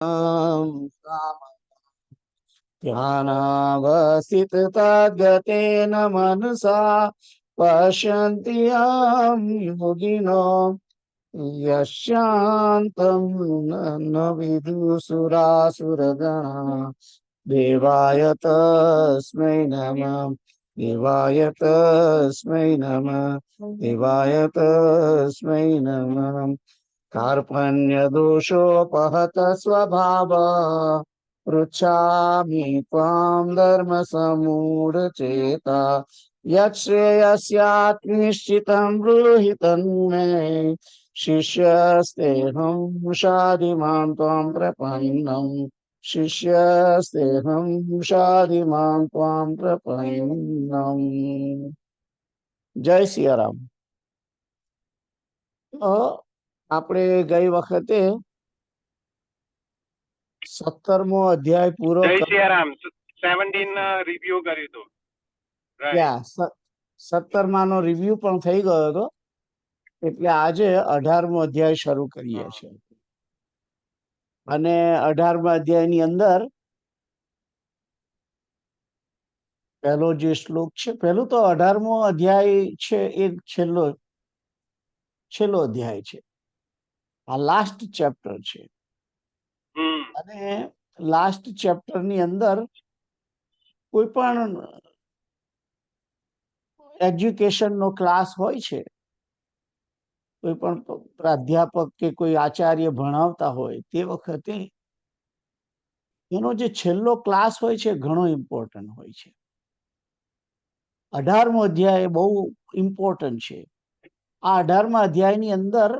ध्यानावस्थिततद्गतेन मनसा पश्यन्ति यं योगिनो यशान्तं न विदुसुरासुरगणा देवाय तस्मै नमः देवाय तस्मै नमः देवाय तस्मै नमः कार्पण्यदोषोपहत स्वभाव पृच्छामि त्वां धर्मसम्मूढचेता यच्छ्रेयस्यात् निश्चितं ब्रूहि तन्मे शिष्यस्तेऽहं शाधिमां त्वां प्रपन्नम् शिष्यस्तेऽहं शाधिमां त्वां प्रपन्नम्। जय सियाराम। આપણે ગઈ વખતે 17મો અધ્યાય પૂરો જય સિયારામ 17 રિવ્યુ કર્યું હતું. રાઈટ. 17માનો રિવ્યુ પણ થઈ ગયો હતો, એટલે આજે 18મો અધ્યાય શરૂ કરીએ છીએ. અને 18મા અધ્યાયની અંદર પહેલો જે શ્લોક છે, પહેલું તો 18મો અધ્યાય છે એ છેલ્લો અધ્યાય છે. આ લાસ્ટ ચેપ્ટર છે. અને લાસ્ટ ચેપ્ટર ની અંદર કોઈ પણ એજ્યુકેશન નો ક્લાસ હોય છે, કોઈ પણ પ્રાધ્યાપક કે કોઈ આચાર્ય ભણાવતા હોય તે વખતે એનો જે છેલ્લો ક્લાસ હોય છે ઘણો ઇમ્પોર્ટન્ટ હોય છે. 18મો અધ્યાય બહુ ઇમ્પોર્ટન્ટ છે. આ 18મા અધ્યાયની અંદર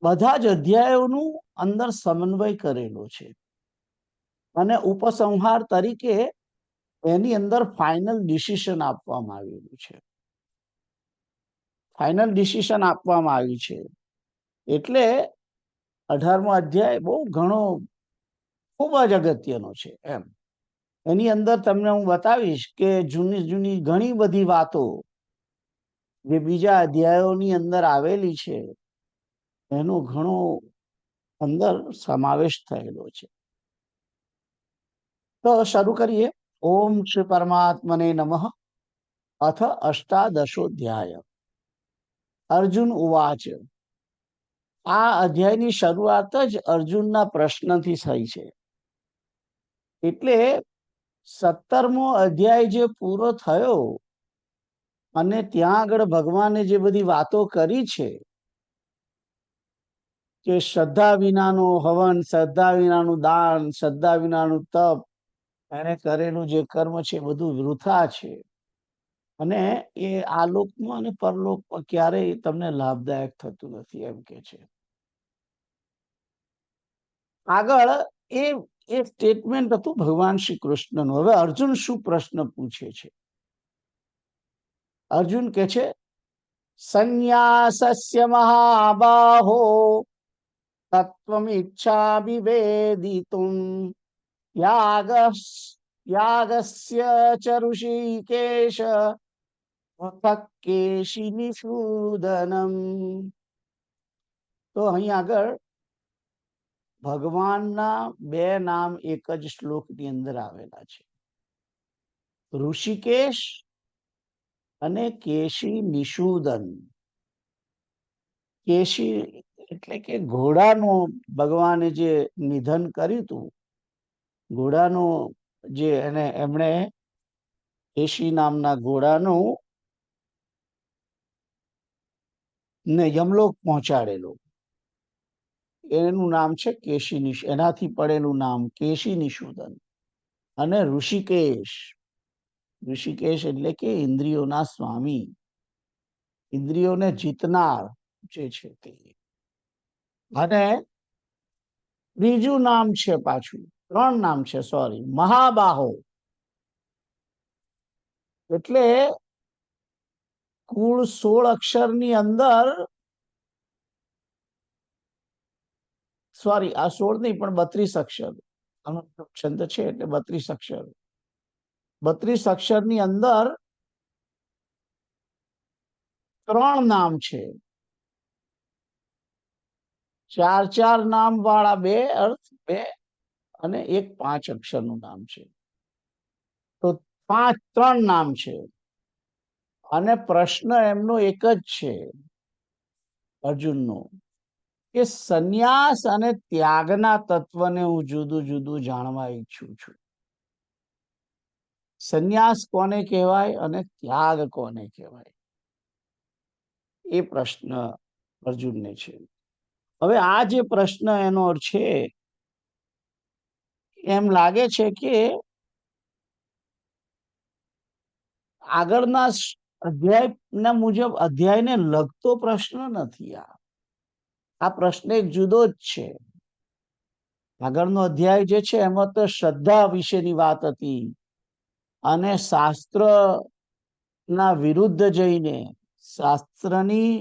બધા જ અધ્યાયોનું અંદર સમન્વય કરેલો છે અને ઉપસંહાર તરીકે એની અંદર ફાઇનલ ડિસિઝન આપવામાં આવેલું છે. ફાઇનલ ડિસિઝન આપવામાં આવ્યું છે. એટલે 18મો અધ્યાય બહુ ઘણો ખૂબ જ અગત્યનો છે. એની અંદર તમને હું બતાવીશ કે જૂની ઘણી બધી વાતો જે બીજા અધ્યાયોની અંદર આવેલી છે એનો ઘણો અંદર સમાવેશ થયેલો છે. તો શરૂ કરીએ. ઓમ શ્રી પરમાત્મને નમઃ. અથ અષ્ટાદશોધ્યાય. અર્જુન ઉવાચ. આ અધ્યાયની શરૂઆત જ અર્જુનના પ્રશ્નથી થઈ છે. એટલે 17મો અધ્યાય જે પૂરો થયો અને ત્યાં આગળ ભગવાને જે બધી વાતો કરી છે કે શ્રદ્ધા વિનાનું હવન, શ્રદ્ધા વિનાનું દાન, શ્રદ્ધા વિનાનું તપ, એને કરેલું જે કર્મ છે બધું વૃથા છે અને એ આ લોકમાં અને પરલોકમાં ક્યારેય તમને લાભદાયક થતું નથી, એમ કે છે. આગળ એ સ્ટેટમેન્ટ હતું ભગવાન શ્રી કૃષ્ણનું. હવે અર્જુન શું પ્રશ્ન પૂછે છે? અર્જુન કે છે, સંન્યાસસ્ય મહાબાહો તત્વમિચ્છામિ વેદિતુમ યાગસ્ય ચ ઋષિકેશ કેશી નિષૂદનમ. તો અહીં આગળ ભગવાનના બે નામ એક જ શ્લોકની અંદર આવેલા છે, ઋષિકેશ અને કેશી નિષૂદન. કેશી એટલે કે ઘોડાનું ભગવાને જે નિધન કર્યું હતું, ઘોડાનું જે એમણે કેશી નામના ઘોડાનું ને યમલોક પહોંચાડેલું, એનું નામ છે કેશી. એનાથી પડેલું નામ કેશી નિષૂદન. અને ઋષિકેશ, ઋષિકેશ એટલે કે ઇન્દ્રિયોના સ્વામી, ઇન્દ્રિયોને જીતનાર જે છે તે. અને બીજું નામ છે, પાછું 3 નામ છે, સોરી, મહાબાહો. એટલે કુલ 16 અક્ષરની અંદર, સોરી, આ 16 નહીં પણ 32 અક્ષર, છંદ છે એટલે 32 અક્ષર. 32 અક્ષરની અંદર 3 નામ છે. ચાર ચાર નામ વાળા બે અર્થ, બે અને એક 5 અક્ષરનું નામ છે. તો 3 નામ છે અને પ્રશ્ન એમનો એક જ છે અર્જુનનો, કે સંન્યાસ અને ત્યાગના તત્વને હું જુદું જુદું જાણવા ઈચ્છું છું. સંન્યાસ કોને કહેવાય અને ત્યાગ કોને કહેવાય, એ પ્રશ્ન અર્જુનને છે. હવે આ જે પ્રશ્ન એનો છે, એમ લાગે છે કે આગળના અધ્યાયના મુજબ અધ્યાયને લગતો પ્રશ્ન નથી. આ પ્રશ્ન એક જુદો જ છે. આગળનો અધ્યાય જે છે એમાં તો શ્રદ્ધા વિશેની વાત હતી અને શાસ્ત્રના વિરુદ્ધ જઈને શાસ્ત્રની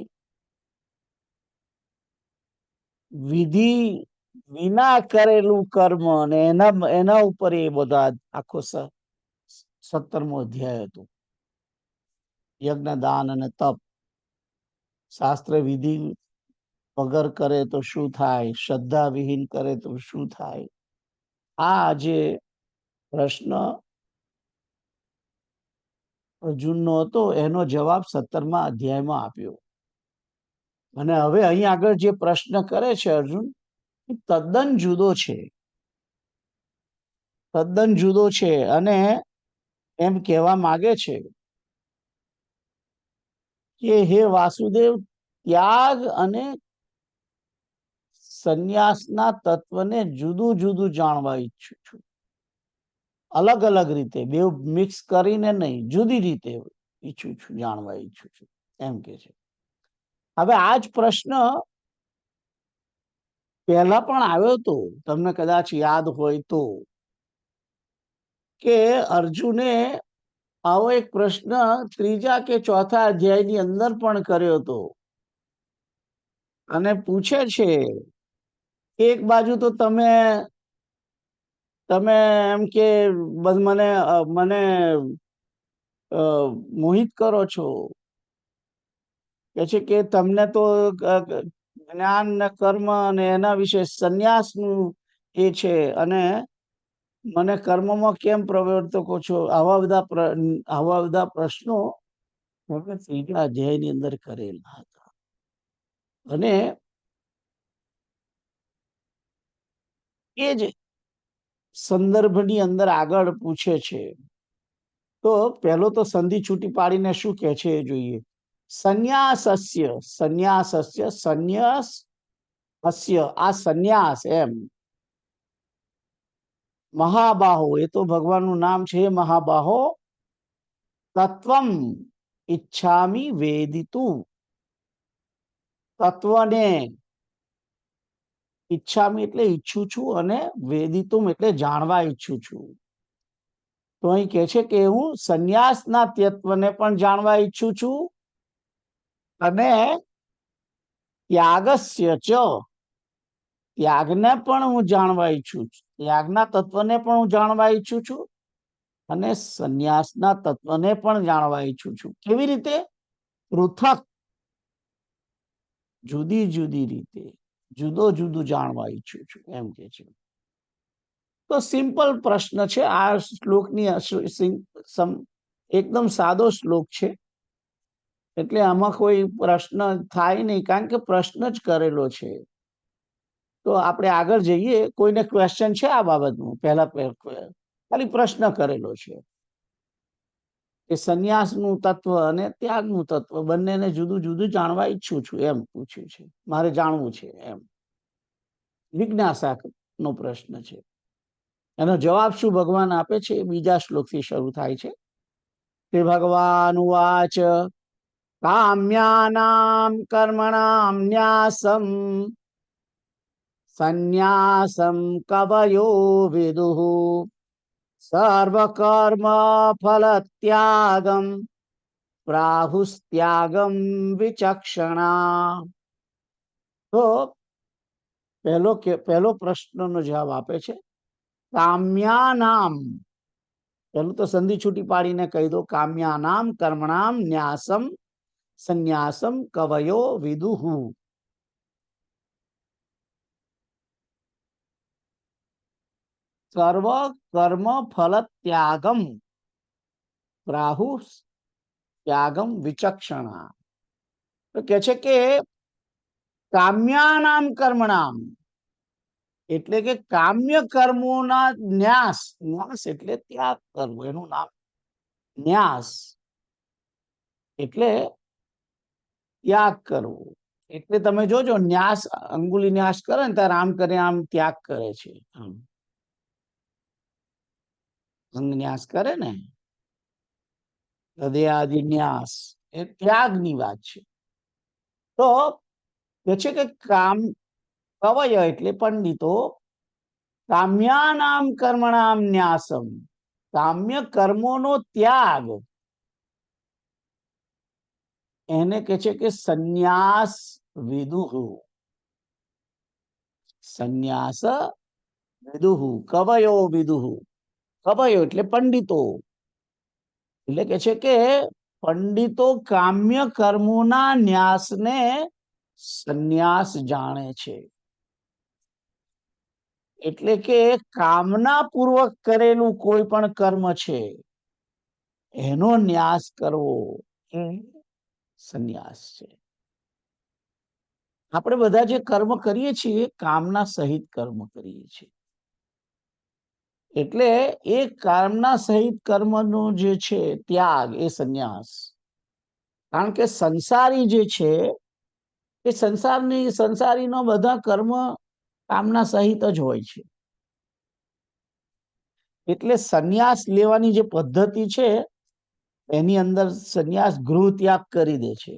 વિધિ વિના કરેલું કર્મ અને એના ઉપર એ બધા આખો 17મો અધ્યાય હતો. યજ્ઞ, દાન અને તપ, શાસ્ત્ર વિધિ વગર કરે તો શું થાય, શ્રદ્ધા વિહીન કરે તો શું થાય. આ જે પ્રશ્ન અર્જુનનો હતો એનો જવાબ 17મા અધ્યાયમાં આપ્યો. અને હવે અહીં આગળ જે પ્રશ્ન કરે છે અર્જુન, તદ્દન જુદો છે, તદ્દન જુદો છે. અને એમ કહેવા માંગે છે કે હે વાસુદેવ, ત્યાગ અને સંન્યાસના તત્વને જુદું જુદું જાણવા ઈચ્છું છું. અલગ અલગ રીતે, બે મિક્સ કરીને નહીં, જુદી રીતે ઈચ્છું છું, જાણવા ઈચ્છું છું, એમ કે છે. હવે આ જ પ્રશ્ન પહેલા પણ આવ્યો હતો, તમને કદાચ યાદ હોય તો, કે અર્જુને આવો એક પ્રશ્ન 3જા કે 4થા અધ્યાયની અંદર પણ કર્યો હતો. અને પૂછે છે, એક બાજુ તો તમે એમ કે મને મોહિત કરો છો, કે છે કે તમને તો જ્ઞાન ને કર્મ અને એના વિશે સંન્યાસનું એ છે, અને મને કર્મમાં કેમ પ્રવર્તકો છો. આવા બધા પ્રશ્નો 3જા અધ્યાયની અંદર કરેલા હતા. અને એ જ સંદર્ભની અંદર આગળ પૂછે છે. તો પહેલો તો સંધિ છૂટી પાડીને શું કહે છે એ જોઈએ. સંન્યાસસ્ય, સંન્યાસસ્ય, સંન્યાસ અસ્ય, આ સંન્યાસ એમ. મહાબાહો, એ તો ભગવાનનું નામ છે. મહાબાહો તત્વમ ઈચ્છામિ વેદિતું, તત્વને ઈચ્છામિ એટલે ઈચ્છું છું, અને વેદિતુમ એટલે જાણવા ઈચ્છું છું. તો અહીં કહે છે કે હું સંન્યાસના તત્વને પણ જાણવા ઈચ્છું છું, અને ત્યાગસ્ય ચ, ત્યાગને પણ હું જાણવા ઈચ્છું છું, ત્યાગના તત્વને પણ હું જાણવા ઈચ્છું છું, અને સંન્યાસના તત્વને પણ જાણવા ઈચ્છું છું. કેવી રીતે? પૃથક, જુદી જુદી રીતે, જુદો જુદું જાણવા ઈચ્છું છું, એમ કે છે. તો સિમ્પલ પ્રશ્ન છે આ શ્લોકની. એકદમ સાદો શ્લોક છે, એટલે આમાં કોઈ પ્રશ્ન થાય નહીં, કારણ કે પ્રશ્ન જ કરેલો છે. તો આપણે આગળ જઈએ. કોઈને ક્વેશ્ચન છે આ બાબતનું? પહેલા ખાલી પ્રશ્ન કરેલો છે કે સંન્યાસનું તત્વ અને ત્યાગનું તત્વ બંનેને જુદું જુદું જાણવા ઈચ્છું છું, એમ પૂછ્યું છે. મારે જાણવું છે એમ. જિજ્ઞાસાનો પ્રશ્ન છે. એનો જવાબ શું ભગવાન આપે છે એ બીજા શ્લોકથી શરૂ થાય છે. તે ભગવાન ઉવાચ, કામ્યાનામ કર્મણામ ન્યાસમ સંન્યાસમ કવયો વિદુઃ સર્વકર્મ ફલ ત્યાગમ પ્રાહુસ્ત્યાગમ વિચક્ષણા. તો પહેલો પ્રશ્નનો જવાબ આપે છે કામ્યાનામ. પેલું તો સંધિ છૂટી પાડીને કહી દો. કામ્યાનામ કર્મણામ ન્યાસમ સંન્યાસમ કવયો વિદુઃ. સર્વ કર્મ ફલ ત્યાગમ પ્રાહુ ત્યાગમ વિચક્ષણા. તો કે છે કે કામ્યાનામ કર્મણામ એટલે કે કામ્ય કર્મોના ન્યાસ, ન્યાસ એટલે ત્યાગ કરવો, એનું નામ ન્યાસ એટલે ત્યાગ કરવો. એટલે તમે જોજો ન્યાસ, અંગુલી ન્યાસ કરે ને ત્યારે આમ કરે, આમ ત્યાગ કરે છે. આમ અંગ ન્યાસ કરે ને, હૃદયાદિ ન્યાસ, એ ત્યાગની વાત છે. તો કે છે કે કામ કવય એટલે પંડિતો કામ્યાનામ કર્મણામ ન્યાસમ, કામ્ય કર્મોનો ત્યાગ એને કે છે કે સંન્યાસ વિદુહુ. સંન્યાસ વિદુહુ, કવયો વિદુહુ. કવયો એટલે પંડિતો, એટલે કે છે કે પંડિતો કામ્ય કર્મોના ન્યાસને સંન્યાસ જાણે છે. એટલે કે કામના પૂર્વક કરેલું કોઈ પણ કર્મ છે એનો ન્યાસ કરવો એ સંન્યાસ છે. આપણે બધા જે કર્મ કરીએ છીએ કામના સહિત કર્મ કરીએ છીએ, એટલે એ કામના સહિત કર્મનો જે છે ત્યાગ એ સંન્યાસ. કારણ કે સંસારી જે છે એ સંસારીનો બધા કર્મ કામના સહિત જ હોય છે. એટલે સંન્યાસ લેવાની જે પદ્ધતિ છે એની અંદર સંન્યાસ ગૃહ ત્યાગ કરી દે છે.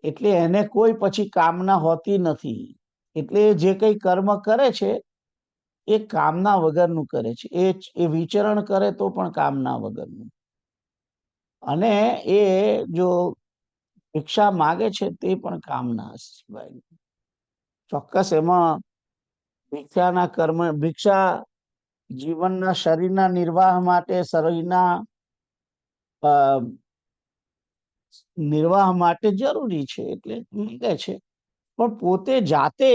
એટલે એને કોઈ પછી કામના હોતી નથી. એટલે જે કઈ કર્મ કરે છે એ કામના વગરનું કરે છે. એ વિચરણ કરે તો પણ કામના વગરનું. અને એ જો ભિક્ષા માગે છે તે પણ કામના સિવાય. ચોક્કસ એમાં ભિક્ષાના કર્મ, ભિક્ષા જીવનના શરીરના નિર્વાહ માટે, શરીરના નિર્વાહ માટે જરૂરી છે એટલે માંગે છે. પણ પોતે જાતે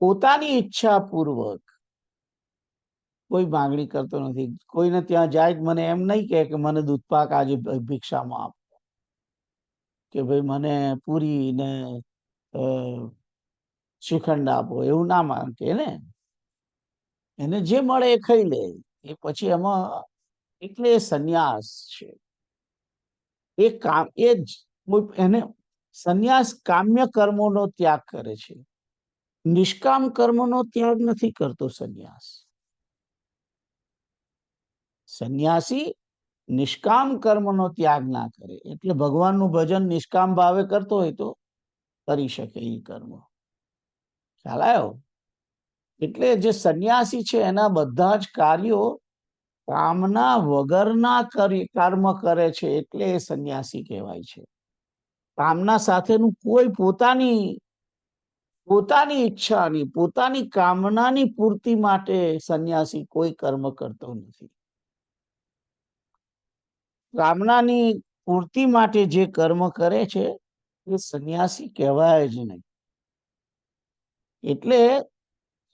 પોતાની ઈચ્છા પૂર્વક કોઈ માંગણી કરતો નથી. કોઈને ત્યાં જાય મને એમ નહીં કે મને દૂધપાક આજે ભિક્ષામાં આપો, કે ભાઈ મને પૂરી ને શ્રીખંડ આપો, એવું ના માંગે ને. એને જે મળે એ ખાઈ લે. એ પછી એમાં એટલે સંન્યાસ છે. એ કામ એ એને સંન્યાસ કામ્ય કર્મોનો ત્યાગ કરે છે, નિષ્કામ કર્મનો ત્યાગ નથી કરતો સંન્યાસ. સંન્યાસી નિષ્કામ કર્મનો ત્યાગ ના કરે. એટલે ભગવાનનું ભજન નિષ્કામ ભાવે કરતો હોય તો કરી શકે એ કર્મ. ખ્યાલ આવ્યો? એટલે જે સંન્યાસી છે એના બધા જ કાર્યો કામના વગરના કર્મ કરે છે, એટલે એ સંન્યાસી કહેવાય છે. કામના સાથેનું કોઈ પોતાની ઈચ્છાની, પોતાની કામનાની પૂર્તિ માટે સંન્યાસી કોઈ કર્મ કરતો નથી. કામનાની પૂર્તિ માટે જે કર્મ કરે છે એ સંન્યાસી કહેવાય જ નહીં. એટલે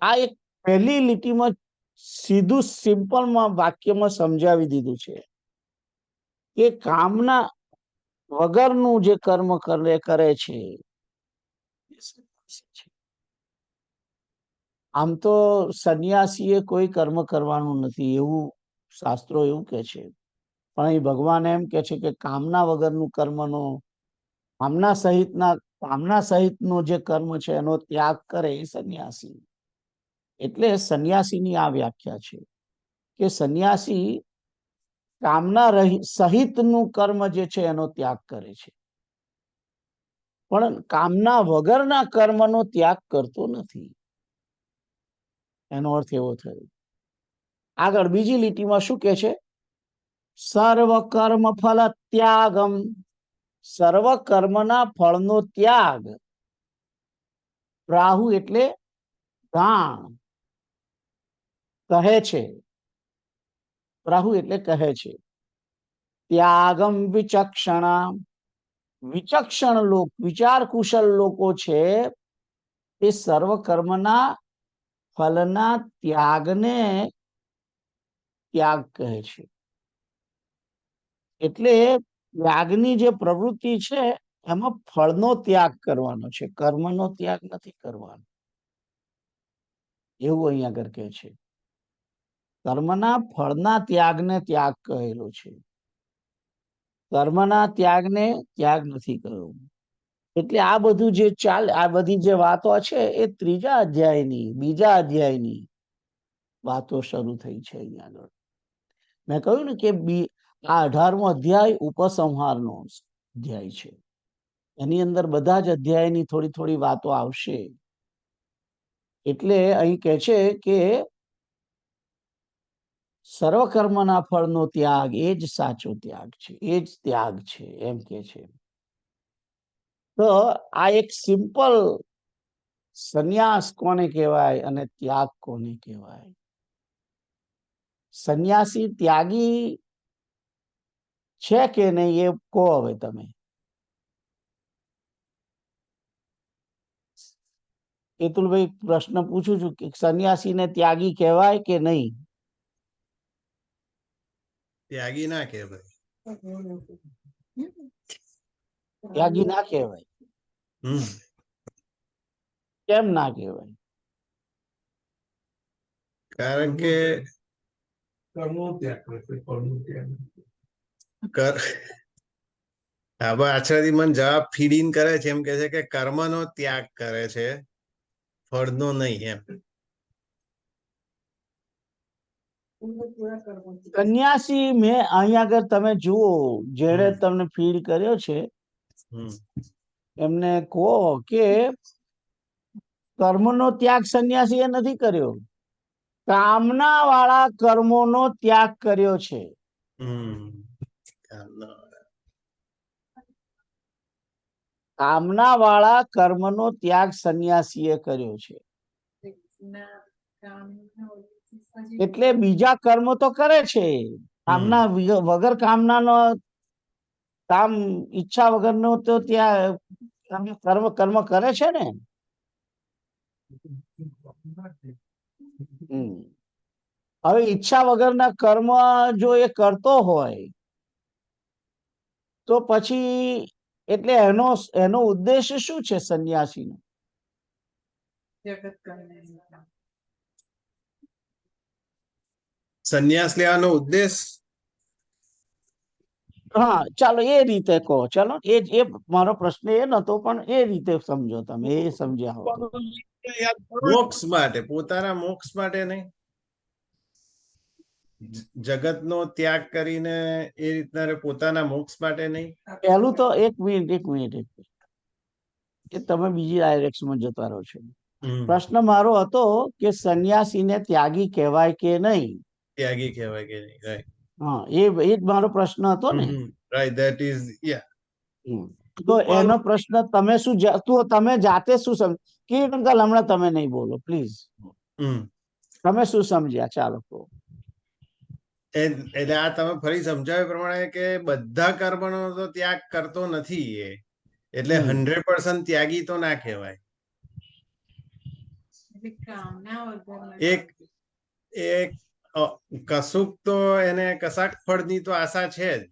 આ એક પહેલી લીટીમાં સીધું સિમ્પલમાં વાક્યમાં સમજાવી દીધું છે કે કામના વગરનું જે કર્મ કરે છે. આમ તો સંન્યાસીએ કોઈ કર્મ કરવાનું નથી એવું શાસ્ત્રો એવું કે છે, પણ અહીં ભગવાન એમ કે છે કે કામના વગરનું કર્મનો, કામના સહિતનો જે કર્મ છે એનો ત્યાગ કરે એ સંન્યાસી. એટલે સંન્યાસીની આ વ્યાખ્યા છે કે સંન્યાસી કામના સહિતનું કર્મ જે છે એનો ત્યાગ કરે છે, પણ કામના વગરના કર્મનો ત્યાગ કરતો નથી. એનો અર્થ એવો થયો. આગળ બીજી લીટીમાં શું કે છે? સર્વ કર્મ ફલ ત્યાગમ, સર્વ કર્મના ફળનો ત્યાગ. રાહુ એટલે ગાણ, કહે છે. રાહુ એટલે કહે છે. ત્યાગમ વિચક્ષણા, વિચક્ષણ લોક, વિચાર કુશલ લોકો છે એ સર્વ કર્મના ફલના ત્યાગને ત્યાગ કહે છે. એટલે ત્યાગની જે પ્રવૃત્તિ છે એમાં ફળનો ત્યાગ કરવાનો છે, કર્મનો ત્યાગ નથી કરવાનો, એવું અહીંયા આગળ કહે છે. કર્મના ફળના ત્યાગને ત્યાગ કહેલો છે, કર્મના ત્યાગને ત્યાગ નથી કર્યો. એટલે આ બધું જે ચાલે, આ બધી જે વાતો છે એ ત્રીજા અધ્યાયની, બીજા અધ્યાયની વાતો શરૂ થઈ છે અહીંયા આગળ. મેં કહ્યું ને કે આ 18મો અધ્યાય ઉપસંહારનો અધ્યાય છે. એની અંદર બધા જ અધ્યાયની થોડી થોડી વાતો આવશે. એટલે અહીં કહે છે કે સર્વકર્મના ફળનો ત્યાગ એ જ સાચો ત્યાગ છે, એ જ ત્યાગ છે એમ કે છે. તો આ એક સિમ્પલ સંન્યાસ કોને કહેવાય અને ત્યાગ કોને કહેવાય? સંન્યાસી ત્યાગી છે કે નહીં એ કહો હવે તમે. કેતુલભાઈ, પ્રશ્ન પૂછું છું કે સંન્યાસીને ત્યાગી કહેવાય કે નહીં? ત્યાગી ના કહેવાય. ત્યાગી ના કહેવાય. કેમ ના કહેવાય? કારણ કે હવે આચાર્ય મને જવાબ ફીડિંગ કરે છે, એમ કે છે કે કર્મનો ત્યાગ કરે છે, ફળનો નહીં. એમ સંન્યાસી મેં અહીંયા આગળ તમે જુઓ, જેણે તમને ફીડ કર્યો છે એમને કહો કે કર્મનો ત્યાગ સંન્યાસીએ નથી કર્યો, કામના વાળા કર્મોનો ત્યાગ કર્યો છે. કામના વાળા કર્મનો ત્યાગ સંન્યાસીએ કર્યો છે. એટલે બીજા કર્મ તો કરે છે, કામના વગર કામનાનો કામ ઈચ્છા વગરનો તો ત્યાં કર્મ કરે છે ને. હવે ઈચ્છા વગરના કર્મ જો એ કરતો હોય તો પછી એટલે એનો ઉદ્દેશ શું છે સંન્યાસીનો? સંન્યાસ લેવાનો ઉદ્દેશ, હા ચાલો એ રીતે કહો. ચાલો એ મારો પ્રશ્ન એ નતો, પણ એ રીતે સમજો તમે, એ સમજ્યા હો તો. મોક્ષ માટે, પોતાના મોક્ષ માટે નહીં, જગતનો ત્યાગ કરીને એ રીતના પોતાના મોક્ષ માટે નહીં. પહેલું તો એક મિનિટ એ તમે બીજી ડાયરેક્શનમાં જતા રહો છો. પ્રશ્ન મારો હતો કે સંન્યાસીને ત્યાગી કહેવાય કે નહીં? ત્યાગી કહેવાય કે નહીં, રાઈટ. હા, એ જ મારો પ્રશ્ન હતો ને. રાઈટ, ધેટ ઇઝ, યા. તો એનો પ્રશ્ન તમે શું, તમે જાતે શું સમજ કીર્તનકાલ, હમણાં તમે નહીં બોલો પ્લીઝ. તમે શું સમજ્યા? ચાલો કહો. એટલે આ તમે ફરી સમજાવ્યા પ્રમાણે કે બધા કર્મનો તો ત્યાગ કરતો નથી એ, એટલે 100% ત્યાગી તો ના કહેવાય. એક કશુંક તો એને કશાક ફળની તો આશા છે જ.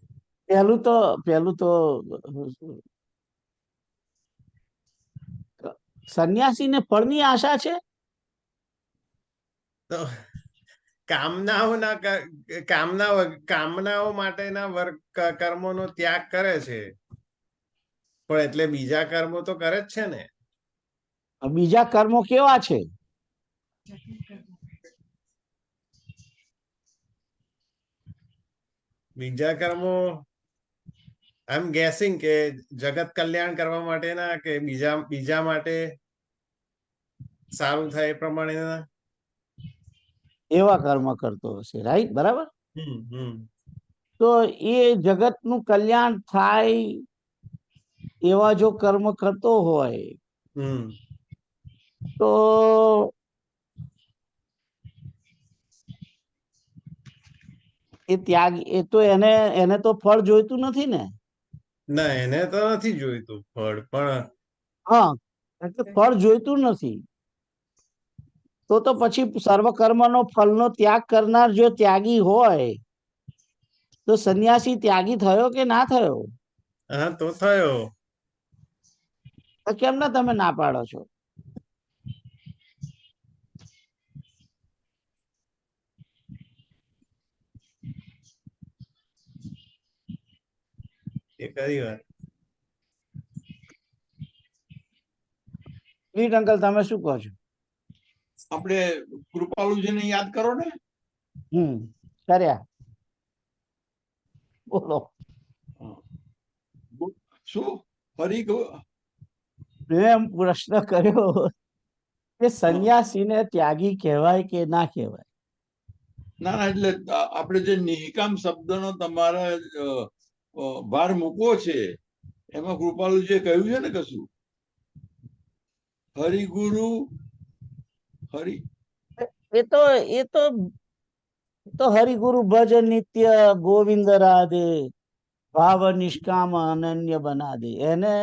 પહેલું તો સંન્યાસીને ફળની આશા છે? તો કામનાઓ માટેના કર્મોનો ત્યાગ કરે છે, પણ એટલે બીજા કર્મો તો કરે જ છે ને. બીજા કર્મો કેવા છે? બીજા કર્મો આઈ એમ ગેસિંગ કે જગત કલ્યાણ કરવા માટેના કે બીજા માટે સારું થાય એ પ્રમાણેના એવા કર્મ કરતો હશે, રાઈટ? બરાબર. તો એ જગતનું કલ્યાણ થાય એવા જો કર્મ કરતો હોય તો એ ત્યાગ, એ તો એને તો ફળ જોઈતું નથી ને. ના, એને તો નથી જોઈતું ફળ, પણ હા, એટલે ફળ જોઈતું નથી. તો પછી સર્વકર્મનો ફલનો ત્યાગ કરનાર જો ત્યાગી હોય તો સંન્યાસી ત્યાગી થયો કે ના થયો? હા તો થયો. તો કેમ ના તમે ના પાડો છો? એ ખરી વાત. પ્લીઝ અંકલ, તમે શું કહો છો? આપણે કૃપાલુજીને યાદ કરો ને. કર્યા, બોલો. શું ફરી મેં પ્રશ્ન કર્યો કે સંન્યાસીને ત્યાગી કહેવાય કે ના કહેવાય? ના ના, એટલે આપણે જે નિષ્કામ શબ્દનો તમારા ભાર મૂકવો છે એમાં કૃપાલુજીએ કહ્યું છે ને કશું હરિગુરુ હરિ એ તો હરિગુરુ ભજ નિત્ય ગોવિંદ રાધે ભાવ નિષ્કામ અનન્ય બના દે. એને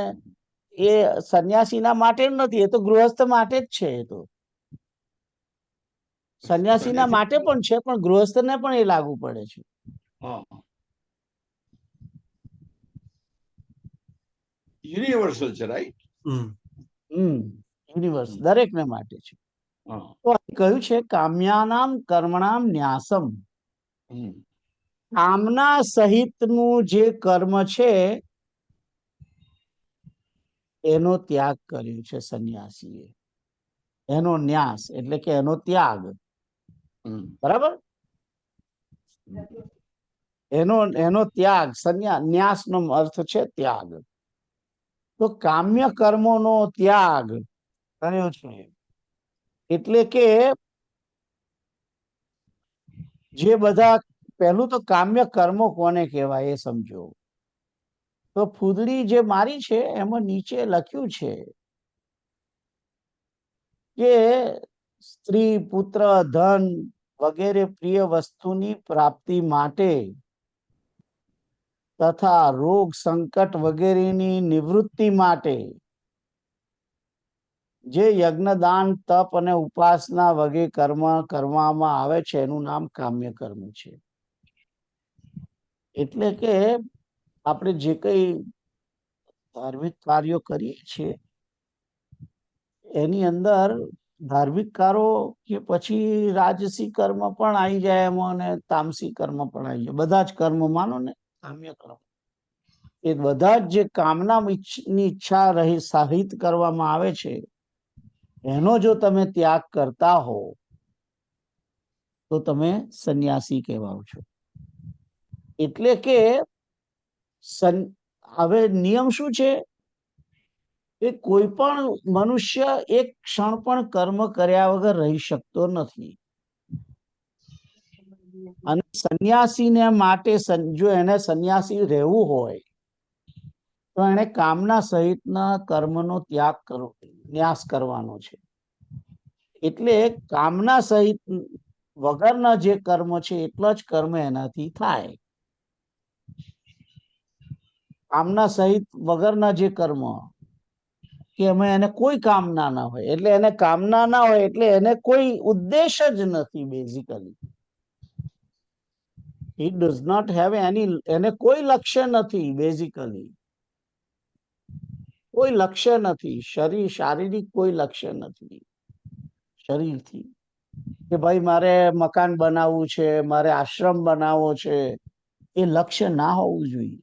એ સંન્યાસીના માટે નથી, એ તો ગૃહસ્થ માટે જ છે. એ તો સંન્યાસીના માટે પણ છે, પણ ગૃહસ્થને પણ એ લાગુ પડે છે. હા, યુનિવર્સલ છે, રાઈટ? યુનિવર્સ દરેકને માટે છે. હા. તો કહ્યું છે કામ્યાનામ કર્મણામ ન્યાસમ. કામના સહિતનું જે કર્મ છે એનો ત્યાગ કર્યો છે સંન્યાસીએ. એનો ન્યાસ એટલે કે એનો ત્યાગ. બરાબર? એનો ત્યાગ, ન્યાસ નો અર્થ છે ત્યાગ. તો કામ્ય કર્મોનો ત્યાગ કર્યો છે. એટલે કે જે બધા, પહેલું તો કામ્ય કર્મો કોને કહેવાય એ સમજો. તો ફૂદડી જે મારી છે એમાં નીચે લખ્યું છે કે સ્ત્રી, પુત્ર, ધન વગેરે પ્રિય વસ્તુની પ્રાપ્તિ માટે તથા રોગ સંકટ વગેરેની નિવૃત્તિ માટે જે યજ્ઞ, દાન, તપ અને ઉપાસના વગેરે કર્મ કરવામાં આવે છે એનું નામ કામ્ય કર્મ છે. એટલે કે આપણે જે કઈ ધાર્મિક કાર્યો કરીએ છીએ એની અંદર ધાર્મિક કારો કે પછી રાજસી કર્મ પણ આવી જાય એમાં, અને તામસી કર્મ પણ આવી જાય. બધા જ કર્મ માનો ને કામ્ય કર્મ, એ બધા જ જે કામના ની ઈચ્છા રહી સાહિત કરવામાં આવે છે એનો જો તમે ત્યાગ કરતા હો તો તમે સંન્યાસી કહેવાઓ છો. એટલે કે હવે નિયમ શું છે કે કોઈ પણ મનુષ્ય એક ક્ષણ પણ કર્મ કર્યા વગર રહી શકતો નથી. અને સંન્યાસીને માટે જો એને સંન્યાસી રહેવું હોય તો એને કામના સહિતના કર્મનો ત્યાગ કરવો, ન્યાસ કરવાનો છે. એટલે કામના સહિત વગરના જે કર્મ છે એટલા જ કર્મ એનાથી થાય. કામના સહિત વગરના જે કર્મ કે એમાં એને કોઈ કામના ના હોય, એટલે એને કામના ના હોય એટલે એને કોઈ ઉદ્દેશ જ નથી. Basically he does not have any, એને કોઈ લક્ષ્ય નથી. બેઝિકલી કોઈ લક્ષ્ય નથી. શારીરિક કોઈ લક્ષ્ય નથી શરીરથી, કે ભાઈ મારે મકાન બનાવવું છે, મારે આશ્રમ બનાવવો છે, એ લક્ષ્ય ના હોવું જોઈએ.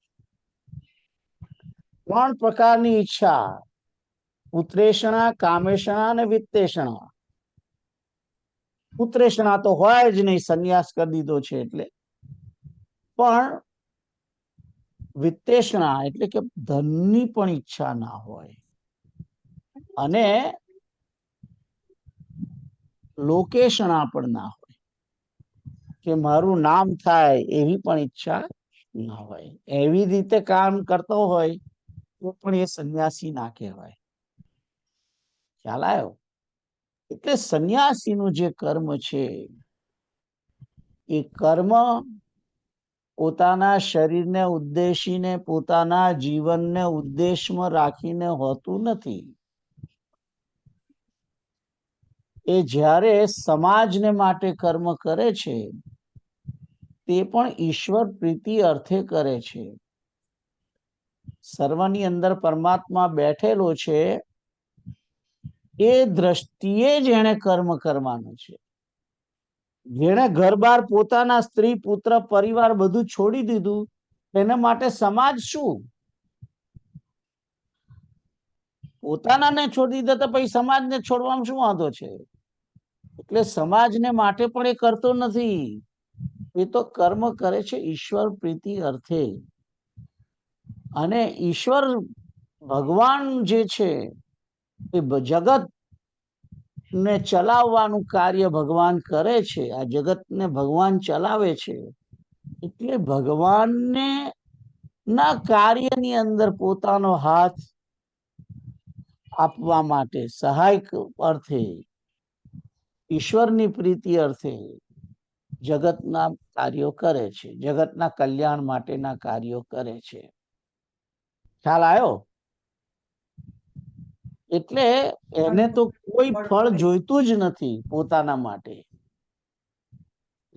3 પ્રકારની ઈચ્છા: પુત્રેષણા, કામેષણા અને વિત્તેષણા. પુત્રેષણા તો હોય જ નહીં, સંન્યાસ કરી દીધો છે એટલે. પણ વિત્તેષણા એટલે કે ધનની પણ ઈચ્છા ના હોય, અને લોકેષણા પણ ના હોય, કે મારું નામ થાય એવી પણ ઈચ્છા ના હોય. એવી રીતે કામ કરતો હોય તો પણ એ સંન્યાસી ના કહેવાય. ખ્યાલ આવ્યો? એટલે સંન્યાસીનું જે કર્મ છે એ કર્મ પોતાના શરીરને ઉદ્દેશીને, પોતાના જીવનને ઉદ્દેશમાં રાખીને હોતું નથી. એ જ્યારે સમાજને માટે કર્મ કરે છે તે પણ ઈશ્વર પ્રીતિ અર્થે કરે છે. સર્વની અંદર પરમાત્મા બેઠેલો છે એ દ્રષ્ટિએ જ એને કર્મ કરવાનું છે. જેણે ઘર બાર પોતાના સ્ત્રી પુત્ર પરિવાર બધું છોડી દીધું એના માટે સમાજ શું? પોતાનાને છોડી દીધા તો પછી સમાજને છોડવામાં શું વાંધો છે? એટલે સમાજને માટે પણ એ કરતો નથી, એ તો કર્મ કરે છે ઈશ્વર પ્રીતિ અર્થે. અને ઈશ્વર ભગવાન જે છે એ જગત ને ચલાવવાનું કાર્ય ભગવાન કરે છે. આ જગતને ભગવાન ચલાવે છે એટલે ભગવાનને ના કાર્યની અંદર પોતાનો હાથ આપવા માટે સહાયક અર્થે ઈશ્વરની પ્રીતિ અર્થે જગતના કાર્યો કરે છે, જગતના કલ્યાણ માટેના કાર્યો કરે છે. ખ્યાલ આવ્યો? એટલે એને તો કોઈ ફળ જોઈતું જ નથી પોતાના માટે.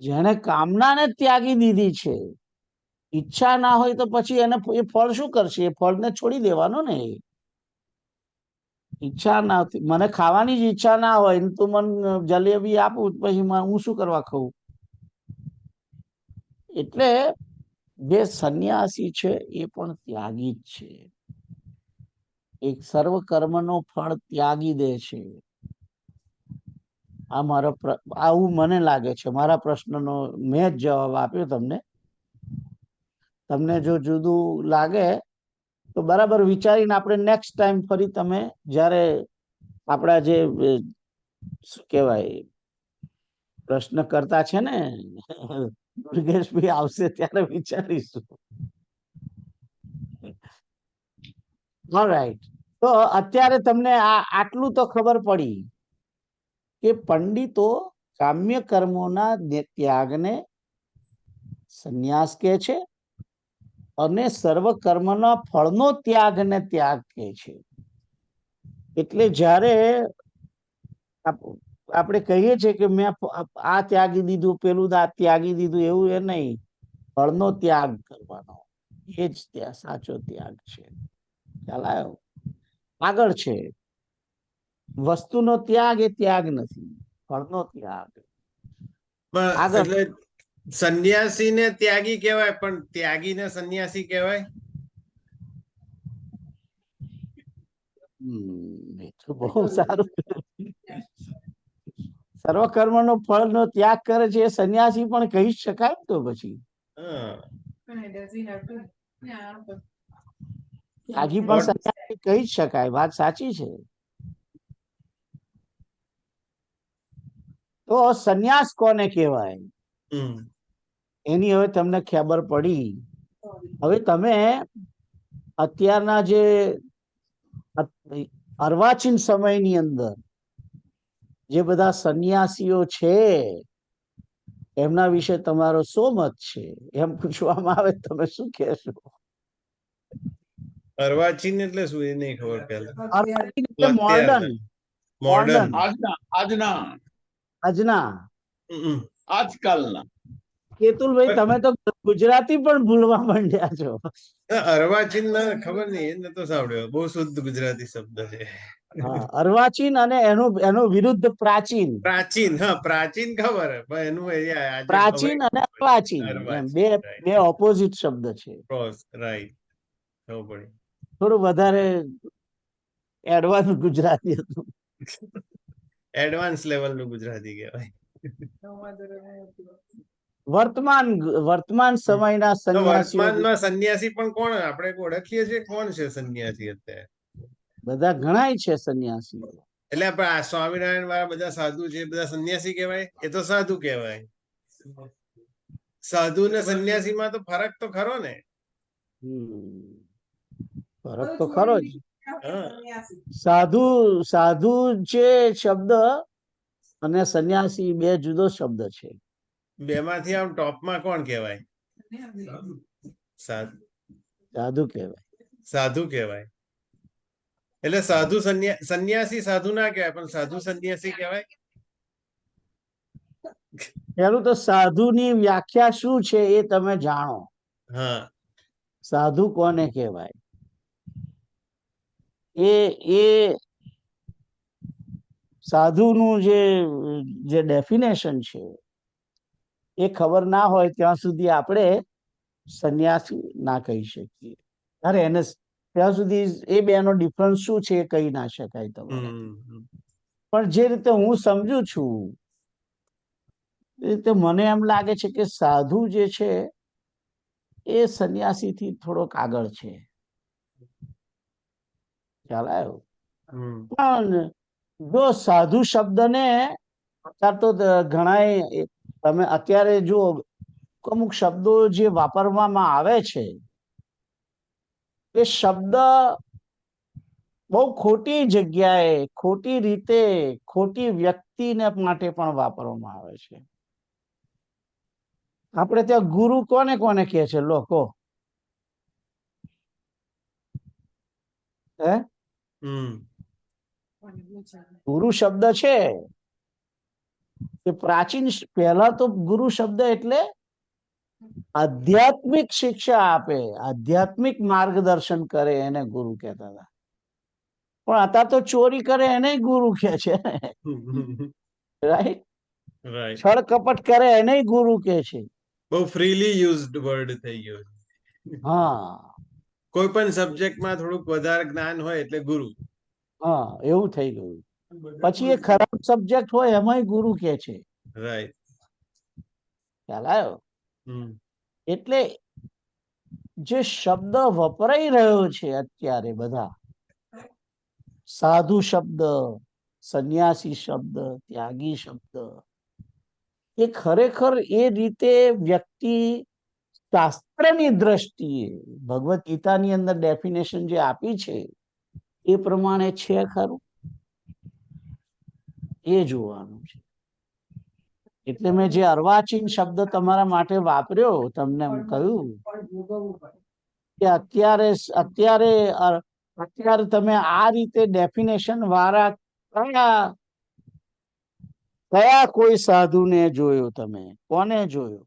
જેણે કામનાને ત્યાગી દીધી છે, ઈચ્છા ના હોય તો પછી એને એ ફળ શું કરશે? એ ફળને છોડી દેવાનો ને. ઈચ્છા ના, મને ખાવાની જ ઈચ્છા ના હોય ને તું મને જલેબી આપું પછી હું શું કરવા ખાઉં? એટલે જે સંન્યાસી છે એ પણ ત્યાગી જ છે. એક સર્વ કર્મનો ફળ ત્યાગી દે છે. આ મારો આવું મને લાગે છે. મારા પ્રશ્નનો મેં જ જવાબ આપ્યો તમને. તમને જો જુદું લાગે તો બરાબર વિચારીને આપણે નેક્સ્ટ ટાઈમ ફરી તમે જ્યારે આપણા જે શું કહેવાય પ્રશ્ન કરતા છે ને દુર્ગેશભાઈ આવશે ત્યારે વિચારીશું. ઓલરાઈટ, તો અત્યારે તમને આટલું તો ખબર પડી કે પંડિતો કામ્ય કર્મોના ત્યાગને સંન્યાસ કહે છે અને સર્વ કર્મના ફળનો ત્યાગને ત્યાગ કહે છે. એટલે જ્યારે આપણે કહીએ છીએ કે મેં આ ત્યાગી દીધું, પેલું આ ત્યાગી દીધું, એવું એ નહીં. ફળનો ત્યાગ કરવાનો એ જ ત્યાં સાચો ત્યાગ છે. ખ્યાલ આવ્યો? આગળ છે વસ્તુનો ત્યાગ, એ ત્યાગ નથી, ફળનો ત્યાગ. આગળ એટલે સંન્યાસીને ત્યાગી કહેવાય પણ ત્યાગીને સંન્યાસી કહેવાય? એ તો બહુ સારું. સર્વ કર્મનો ફળનો ત્યાગ કરે છે એ સંન્યાસી પણ કહી શકાય તો પછી ત્યાગી પણ સંન્યાસી કહી જ શકાય. વાત સાચી છે. તો સંન્યાસ કોને કહેવાય એની હવે તમને ખબર પડી. હવે તમે અત્યારના જે અર્વાચીન સમયની અંદર જે બધા સંન્યાસીઓ છે એમના વિશે તમારો શું મત છે એમ પૂછવામાં આવે તમે શું કહેશો? અર્વાચીન એટલે શું એ નહીં ખબર પહેલા. અર્વાચીન એટલે મોડર્ન. મોડર્ન આજના આજકાલના. કેતુલભાઈ તમે તો ગુજરાતી પણ ભૂલવા માંડ્યા છો. અર્વાચીન ના ખબર નહીં, એ નતો સાંભળ્યો. બહુ શુદ્ધ ગુજરાતી શબ્દ છે. અર્વાચીન અને એનો વિરુદ્ધ પ્રાચીન. પ્રાચીન, હા પ્રાચીન ખબર પણ એનું આજે પ્રાચીન અને અર્વાચીન એમ બે ઓપોઝિટ શબ્દ છે. રાઈટ, ખબર પડી. થોડું વધારે એડવાન્સ ગુજરાતી હતું. એડવાન્સ લેવલ નું ગુજરાતી કહેવાય. વર્તમાન સમયના સંન્યાસીઓ વર્તમાનમાં સંન્યાસી પણ કોણ આપણે ઓળખીએ છીએ? કોણ છે સંન્યાસી અત્યારે? બધા ઘણાય છે સંન્યાસીઓ. એટલે આપણે આ સ્વામિનારાયણ વાળા બધા સાધુ છે, બધા સંન્યાસી કહેવાય? એ તો સાધુ કહેવાય. સાધુ ને સંન્યાસીમાં તો ફરક તો ખરો ને? ફરક તો ખરો જ. સાધુ છે શબ્દ અને સંન્યાસી બે જુદો શબ્દ છે. બેમાંથી આમ ટોપમાં કોણ કહેવાય? સાધુ કહેવાય. સાધુ કહેવાય. એટલે સાધુ સંન્યાસી સાધુ ના કહેવાય પણ સાધુ સંન્યાસી કહેવાય. પેલું તો સાધુની વ્યાખ્યા શું છે એ તમે જાણો. હા સાધુ કોને કહેવાય? એ એ સાધુનું જે ડેફિનેશન છે એ ખબર ના હોય ત્યાં સુધી આપણે સંન્યાસી ના કહી શકીએ. અરે એને ત્યાં સુધી એ બેનો ડિફરન્સ શું છે એ કહી ના શકાય તમારે. પણ જે રીતે હું સમજુ છું એ રીતે મને એમ લાગે છે કે સાધુ જે છે એ સંન્યાસીથી થોડોક આગળ છે. ખ્યાલ આવ્યો? પણ જો સાધુ શબ્દને અત્યારે તો ઘણા તમે અત્યારે જો અમુક શબ્દો જે વાપરવામાં આવે છે એ શબ્દ બહુ ખોટી જગ્યાએ, ખોટી રીતે, ખોટી વ્યક્તિને માટે પણ વાપરવામાં આવે છે. આપણે ત્યાં ગુરુ કોને કોને કહે છે લોકો? હે? ગુરુ શબ્દ છે એ પ્રાચીન, પહેલા તો ગુરુ શબ્દ એટલે આધ્યાત્મિક શિક્ષા આપે, આધ્યાત્મિક માર્ગદર્શન કરે એને ગુરુ કહેતા હતા. પણ અત્યારે તો ચોરી કરે એને ગુરુ કહે છે. રાઈટ? રાઈટ. છળ કપટ કરે એને ગુરુ કહે છે. બહુ ફ્રીલી યુઝડ વર્ડ થઈ ગયો. હા કોઈ પણ સબ્જેક્ટમાં થોડુંક વધારે જ્ઞાન હોય એટલે ગુરુ. હા એવું થઈ ગયું. પછી એ ખરાબ સબ્જેક્ટ હોય એમાંય ગુરુ કહે છે. રાઈટ. ખ્યાલ આવ્યો? એટલે જે શબ્દ વપરાઈ રહ્યો છે અત્યારે બધા, સાધુ શબ્દ, સંન્યાસી શબ્દ, ત્યાગી શબ્દ, એ ખરેખર એ રીતે વ્યક્તિ શાસ્ત્રની દ્રષ્ટિએ ભગવદ ગીતાની અંદર ડેફિનેશન જે આપી છે એ પ્રમાણે છે ખરું? એ જોવાનું છે. એટલે મેં જે અર્વાચીન શબ્દ તમારા માટે વાપર્યો, તમને એમ કહ્યું કે અત્યારે અત્યારે અત્યારે તમે આ રીતે ડેફિનેશન વાળા કયા કોઈ સાધુને જોયો? તમે કોને જોયો?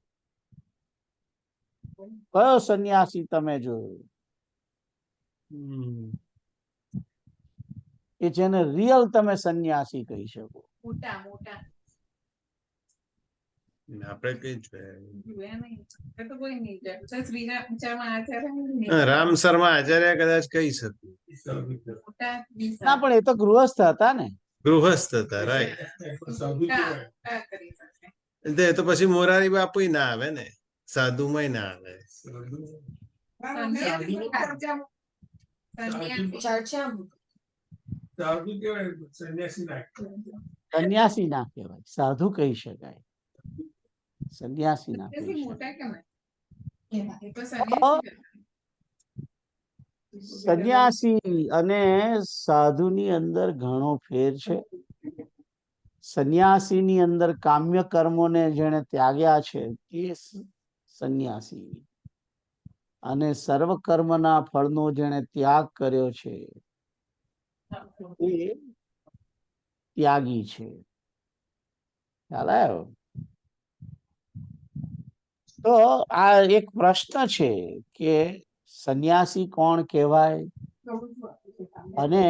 કયો સંન્યાસી તમે જોયો કે જેને રિયલ તમે સંન્યાસી કહી શકો? આપણે કઈ રામ શર્મા આચાર્ય કદાચ કહી શકું. ના, પણ એ તો ગૃહસ્થ હતા ને. ગૃહસ્થ હતા. રાઈટ. એ તો પછી મોરારી બાપુ ના આવે ને, સાધુમાં ના આવે. સંન્યાસી ના કહેવાય, સાધુ કહી શકાય, સંન્યાસી ના કહી શકાય. સંન્યાસી અને સાધુની અંદર ઘણો ફેર છે. સંન્યાસીની અંદર કામ્ય કર્મોને જેણે ત્યાગ્યા છે એ સંન્યાસી, અને સર્વ કર્મના ફળનો જેણે ત્યાગ કર્યો છે એ ત્યાગી છે. ખ્યાલ આવ્યો? તો આ એક પ્રશ્ન છે કે સંન્યાસી કોણ કહેવાય? અને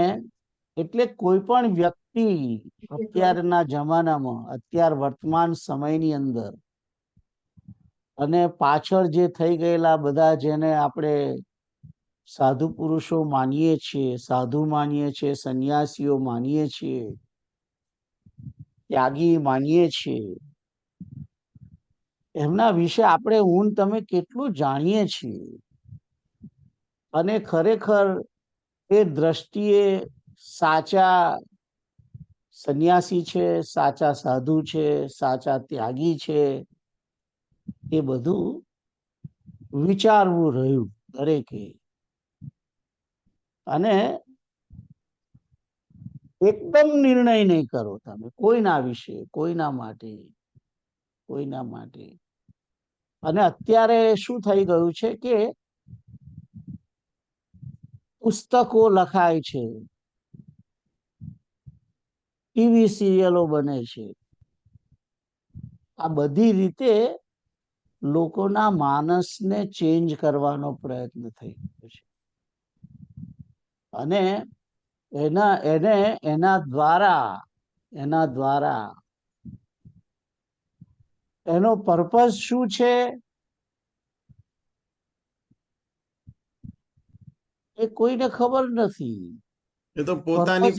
એટલે કોઈ પણ વ્યક્તિ અત્યારના જમાનામાં, અત્યાર વર્તમાન સમયની અંદર, અને પાછળ જે થઈ ગયેલા બધા જેને આપણે સાધુ પુરુષો માનીએ છીએ, સાધુ માનીએ છીએ, સંન્યાસીઓ માનીએ છીએ, ત્યાગી માનીએ છીએ, એમના વિશે આપણે હું તમે કેટલું જાણીએ છીએ? અને ખરેખર એ દ્રષ્ટિએ સાચા સંન્યાસી છે, સાચા સાધુ છે, સાચા ત્યાગી છે, એ બધું વિચારવું રહ્યું દરેકે. અને એકદમ નિર્ણય નહીં કરો તમે કોઈના વિશે, કોઈના માટે, કોઈના માટે. અને અત્યારે શું થઈ ગયું છે કે પુસ્તકો લખાય છે, ટીવી સિરિયલો બને છે, આ બધી રીતે લોકોના માનસને ચેન્જ કરવાનો પ્રયત્ન થઈ રહ્યો છે અને એના દ્વારા એનો પર્પઝ શું છે એ કોઈને ખબર નથી. એ તો પોતાની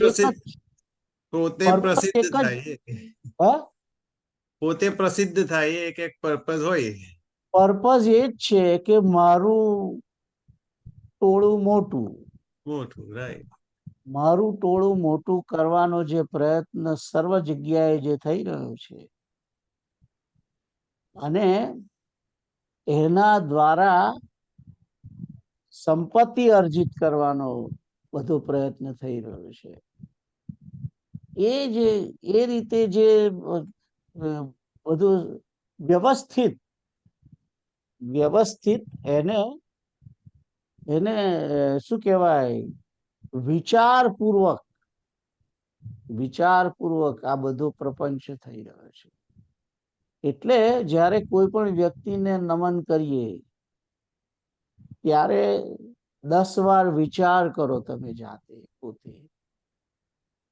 પોતે પ્રસિદ્ધ એક જ થાય, પોતે પ્રસિદ્ધ થાય, એક એક પર્પઝ હોય. પર્પઝ એ જ છે કે મારું ટોળું મોટું, રાઈટ. મારું ટોળું મોટું કરવાનો જે પ્રયત્ન સર્વ જગ્યાએ જે થઈ રહ્યો છે અને એના દ્વારા સંપત્તિ અર્જિત કરવાનો બધો પ્રયત્ન થઈ રહ્યો છે. એ રીતે જે બધું વ્યવસ્થિત એને શું કહેવાય, વિચારપૂર્વક આ બધો પ્રપંચ થઈ રહ્યો છે. એટલે જ્યારે કોઈ પણ વ્યક્તિને નમન કરીએ ત્યારે 10 વાર વિચાર કરો તમે જાતે પોતે.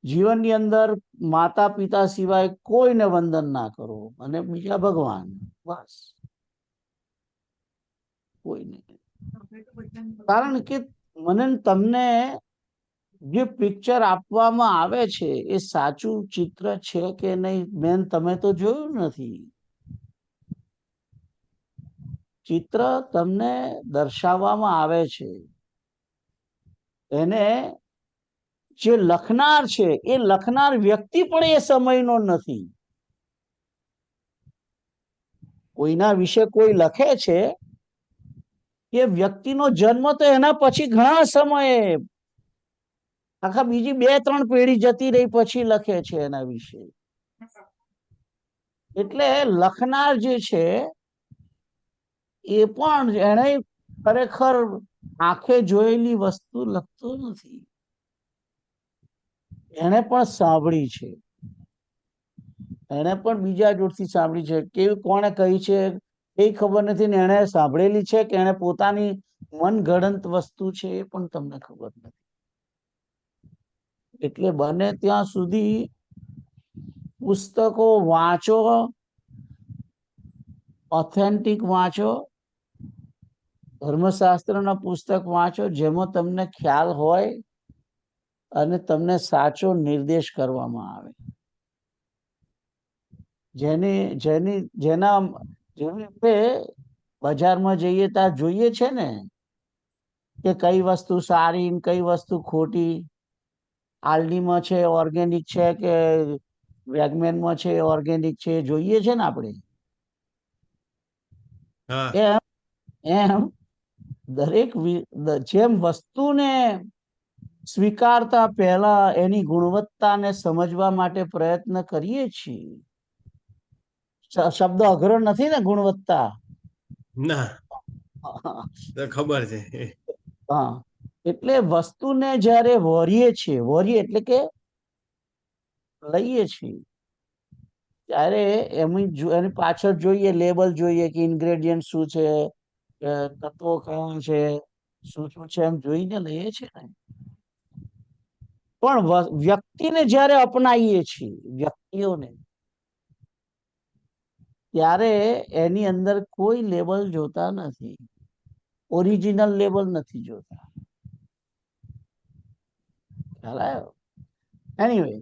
જીવનની અંદર માતા પિતા સિવાય કોઈને વંદન ના કરો અને બીજા ભગવાન, બસ કોઈને. કારણ કે મને તમને જે પિક્ચર આપવામાં આવે છે એ સાચું ચિત્ર છે કે નહીં બેન તમે તો જોયું નથી. ચિત્ર તમને દર્શાવવામાં આવે છે, એને જે લખનાર છે એ લખનાર વ્યક્તિ પણ એ સમયનો નથી. કોઈના વિશે કોઈ લખે છે એ વ્યક્તિનો જન્મ તો એના પછી ઘણા સમયે આખા બીજી 2-3 પેઢી જતી રહી પછી લખે છે એના વિશે. એટલે લખનાર જે છે એ પણ એને ખરેખર આંખે જોયેલી વસ્તુ લખતો નથી, એને પણ સાંભળી છે, એને પણ બીજા જોડથી સાંભળી છે. કેવી કોણે કહી છે એ ખબર નથી ને એને સાંભળેલી છે કે એને પોતાની મનગઢંત વસ્તુ છે એ પણ તમને ખબર નથી. એટલે બને ત્યાં સુધી પુસ્તકો વાંચો, ઓથેન્ટિક વાંચો, ધર્મશાસ્ત્રના પુસ્તક વાંચો જેમાં તમને ખ્યાલ હોય અને તમને સાચો નિર્દેશ કરવામાં આવે. જેના બજારમાં જઈએ ત્યાં જોઈએ છે ને કે કઈ વસ્તુ સારી કઈ વસ્તુ ખોટી, આલ્ડીમાં છે ઓર્ગેનિક છે કે વેગમેનમાં છે ઓર્ગેનિક છે, જોઈએ છે ને આપણે. એમ દરેક જેમ વસ્તુને સ્વીકારતા પહેલા એની ગુણવત્તાને સમજવા માટે પ્રયત્ન કરીએ છીએ. શબ્દ અઘરો નથી ને, ગુણવત્તા. ના, ખબર છે. હા, એટલે વસ્તુને જયારે વોરીએ એટલે કે લઈએ છીએ ત્યારે એની પાછળ જોઈએ, લેબલ જોઈએ કે ઇન્ગ્રેડિયન્ટ શું છે, તત્વો કયા છે, શું શું છે, એમ જોઈને લઈએ છીએ ને. પણ વ્યક્તિને જયારે અપનાવીએ છીએ, વ્યક્તિઓને, ત્યારે એની અંદર કોઈ લેબલ જોતા નથી, ઓરિજિનલ લેબલ નથી જોતા. ખ્યાલ આવ્યો? એનીવે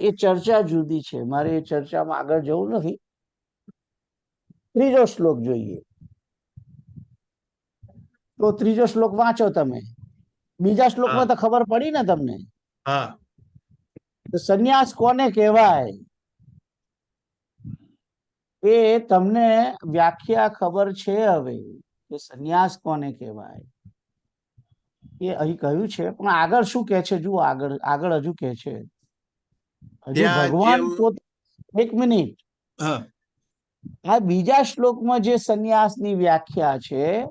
એ ચર્ચા જુદી છે, મારે એ ચર્ચામાં આગળ જવું નથી. 3જો શ્લોક જોઈએ તો 3જો શ્લોક વાંચો તમે. બીજા શ્લોકમાં તો ખબર પડી ને તમને. સંન્યાસ કોને કહેવાય એ તમને વ્યાખ્યા ખબર છે હવે કે સંન્યાસ કોને કહેવાય એ અહીં કહ્યું છે. પણ આગળ શું કે છે જુઓ, આગળ હજુ કે છે, હજુ ભગવાન પોતે. એક મિનિટ, આ બીજા શ્લોકમાં જે સંન્યાસની વ્યાખ્યા છે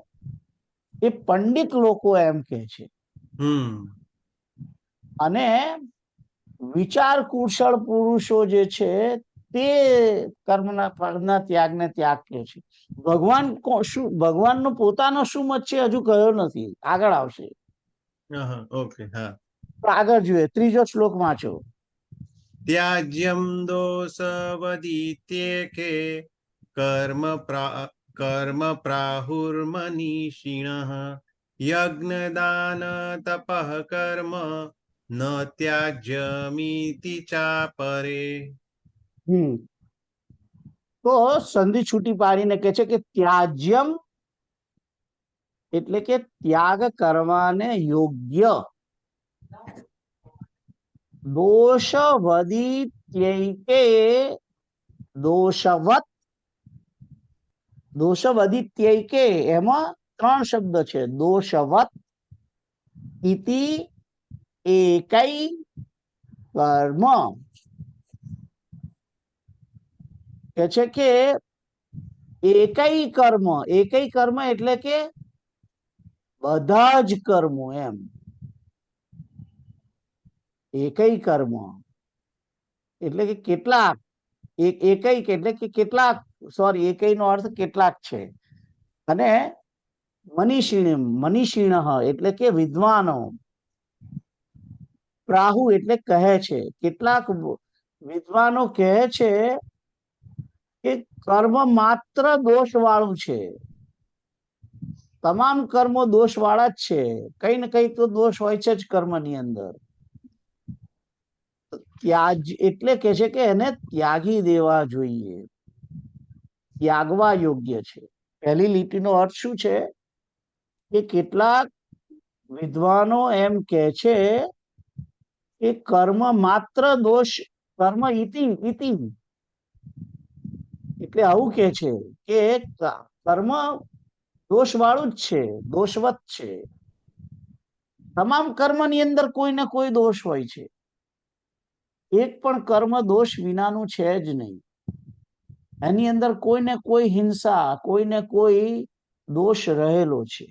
એ પંડિત લોકો એમ કે છે અને વિચાર કુશળ પુરુષો જે છે તે કર્મના ફળના ત્યાગને ત્યાગ કહે છે. ભગવાનનો પોતાનો શું મત છે હજુ કહ્યો નથી, આગળ આવશે. ઓકે, હા. તો આગળ જોઈએ, ત્રીજો શ્લોક વાંચો. ત્યાજ્યમ દોષવદીત્યેકે કર્મ પ્રાહુર્મનીષિણઃ યજ્ઞદાન તપઃ કર્મ ન ત્યાજ્યમિતિ ચાપરે. તો સંધિ છૂટી પાડીને કે છે કે ત્યાજ્યમ એટલે કે ત્યાગ કરવાને યોગ્ય, દોષવદિત્યૈકે દોષવદિત્યૈકે એમાં 3 શબ્દ છે. દોષવત ઇતિ એકૈ કર્મ કે છે કે એકૈ કર્મ એટલે કે બધા જ કર્મો એમ. એકૈ કર્મ એટલે કે કેટલાક, એકૈક એટલે કે કેટલાક, સોરી, એકૈ નો અર્થ કેટલાક છે. અને મનીષિણ એટલે કે વિદ્વાનો, પ્રાહુ એટલે કહે છે. કેટલાક વિદ્વાનો કહે છે કે કર્મ માત્ર દોષ વાળું છે, તમામ કર્મો દોષ વાળા જ છે, કઈ ને કઈ તો દોષ હોય છે જ કર્મની અંદર. ત્યાજ એટલે કે છે કે એને ત્યાગી દેવા જોઈએ, ત્યાગવા યોગ્ય છે. પહેલી લીટીનો અર્થ શું છે કે કેટલાક વિદ્વાનો એમ કે છે કે કર્મ માત્ર દોષ, કર્મ ઇતિ એટલે આવું કે છે કે કર્મ દોષ વાળું જ છે, દોષવત છે. તમામ કર્મની અંદર કોઈ ને કોઈ દોષ હોય છે, એક પણ કર્મ દોષ વિનાનું છે જ નહીં. એની અંદર કોઈ ને કોઈ હિંસા, કોઈ ને કોઈ દોષ રહેલો છે.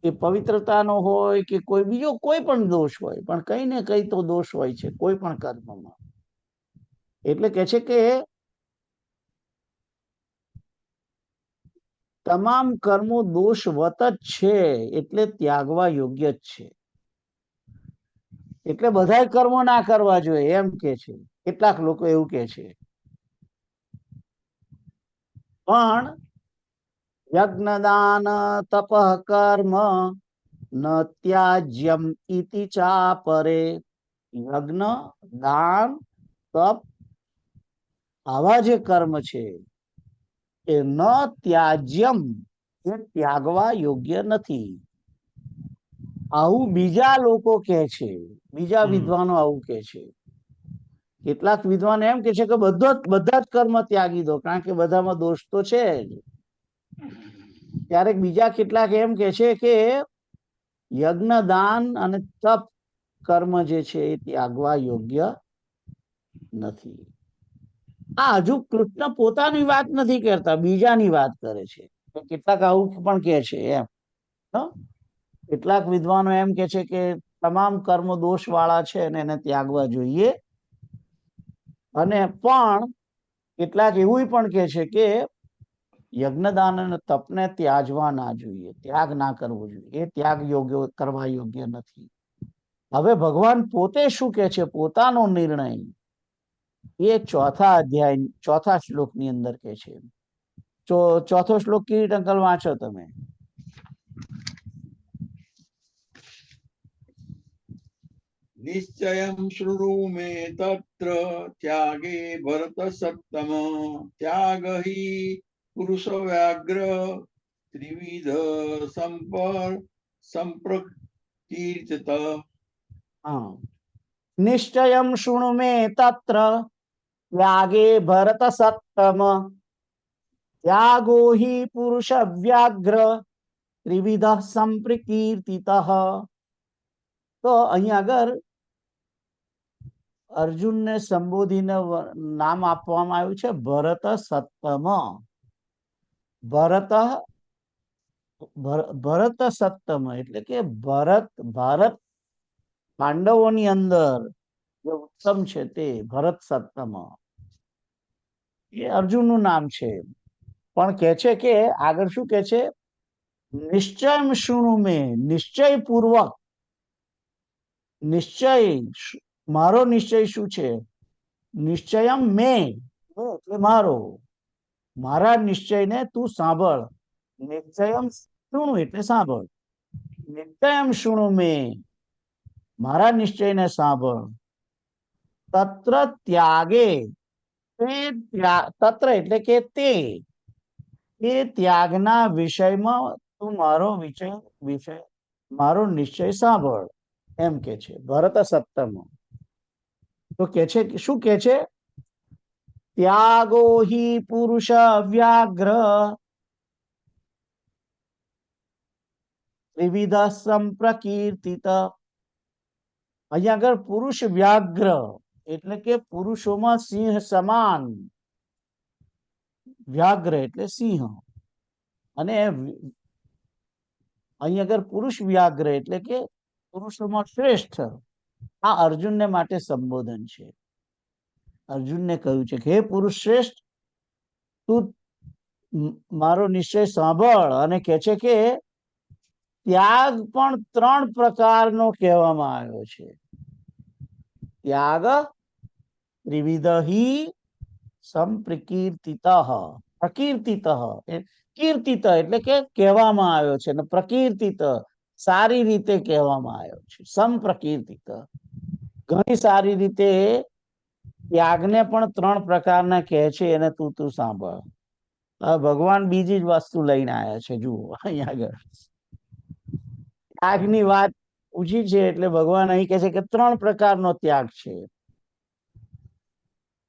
એ પવિત્રતાનો હોય કે કોઈ બીજો કોઈ પણ દોષ હોય, પણ કઈ ને કઈ તો દોષ હોય છે કોઈ પણ કર્મમાં. એટલે કે છે કે તમામ કર્મો દોષવત જ છે, એટલે ત્યાગવા યોગ્ય જ છે. એટલે બધા કર્મો ના કરવા જોઈએ એમ કે છે. કેટલાક લોકો એવું કે છે. પણ યજ્ઞદાન તપઃ કર્મ ન ત્યાજ્યમ ઇતિ ચાપરે. યજ્ઞ, દાન, તપ આવા જે કર્મ છે એ ન ત્યાજ્યમ, એ ત્યાગવા યોગ્ય નથી. આવું બીજા લોકો કે છે, બીજા વિદ્વાનો આવું કે છે. કેટલાક વિદ્વાનો એમ કે છે કે બધા જ કર્મ ત્યાગી દો, કારણ કે બધામાં દોષ તો છે જ. ક્યારેક બીજા કેટલાક એમ કે છે કે યજ્ઞ, દાન અને તપ કર્મ જે છે એ ત્યાગવા યોગ્ય નથી. આ હજુ કૃષ્ણ પોતાની વાત નથી કરતા, બીજાની વાત કરે છે. કેટલાક આવું પણ કે છે એમ. કેટલાક વિદ્વાનો એમ કે છે કે તમામ કર્મ દોષ વાળા છે અને એને ત્યાગવા જોઈએ. અને પણ કેટલાક એવું પણ કે છે કે યજ્ઞદાન અને તપને ત્યાજવા ના જોઈએ, ત્યાગ ના કરવો જોઈએ, એ ત્યાગ યોગ્ય કરવા યોગ્ય નથી. હવે ભગવાન પોતે શું કે છે, પોતાનો નિર્ણય એ ચોથા શ્લોકની અંદર કે છે. ચોથો શ્લોક કિરીટ અંકલ વાંચો તમે. નિશ્ચયમ શૃણુ મે તત્ર ત્યાગે ભરત સત્તમ ત્યાગ હિ પુરુષ વ્યાઘ્ર ત્રિવિધ સંપ્રકીર્તિત. નિશ્ચયમ શૃણુ મે તત્ર ત્યાગે ભરત સત્તમ ત્યાગો હિ પુરુષ વ્યાઘ્ર ત્રિવિધ સંપ્રકીર્તિત. તો અહીં આગળ અર્જુનને સંબોધીને નામ આપવામાં આવ્યું છે ભરત સત્તમ. ભરત સત્તમ એટલે કે ભારત પાંડવોની અંદર જે ઉત્તમ છે તે ભરત સત્તમ. એ અર્જુનનું નામ છે. પણ કે છે કે આગળ શું કે છે, નિશ્ચય શુણુ મે, નિશ્ચય પૂર્વક, નિશ્ચય મારો નિશ્ચય શું છે, નિશ્ચયમ મે એટલે મારો, મારા નિશ્ચયને તું સાંભળ. નિશ્ચયમ શુણુ એટલે સાંભળ. નિશ્ચયમ શુણુ મે, મારા નિશ્ચયને સાંભળ. તત્ર ત્યાગે, તત્ર એટલે કે તે ત્યાગના વિષયમાં તું મારો નિશ્ચય સાંભળ, એમ કે છે ભરત સપ્તમ. તો કે છે શું કે છે, ત્યાગો હિ પુરુષ વ્યાઘ્ર ત્રિવિધ સંપ્રકીર્તિત. અહીંયા આગળ પુરુષ વ્યાઘ્ર એટલે કે પુરુષોમાં સિંહ સમાન, વ્યાઘ્ર એટલે સિંહ, અને અહીં આગળ પુરુષ વ્યાઘ્ર એટલે કે પુરુષોમાં શ્રેષ્ઠ. આ અર્જુનને માટે સંબોધન છે. અર્જુનને કહ્યું છે કે હે પુરુષ શ્રેષ્ઠ, તું મારો નિશ્ચય સાંભળ. અને કે છે કે ત્યાગ પણ 3 પ્રકારનો કહેવામાં આવ્યો છે. ત્યાગ ત્રિવિધ સંપ્રકીર્તિત, પ્રકીર્તિત, કીર્તિત એટલે કે કહેવામાં આવ્યો છે, અને પ્રકીર્તિત સારી રીતે કહેવામાં આવ્યો છે. સંપ્રકીર્તિત ઘણી સારી રીતે ત્યાગને પણ 3 પ્રકારના કહે છે, એને તું સાંભળ. ભગવાન બીજી જ વસ્તુ લઈને આવ્યા છે. જુઓ અહીંયા આગળ ત્યાગની વાત પૂછી છે, એટલે ભગવાન અહીં કહે છે કે 3 પ્રકારનો ત્યાગ છે.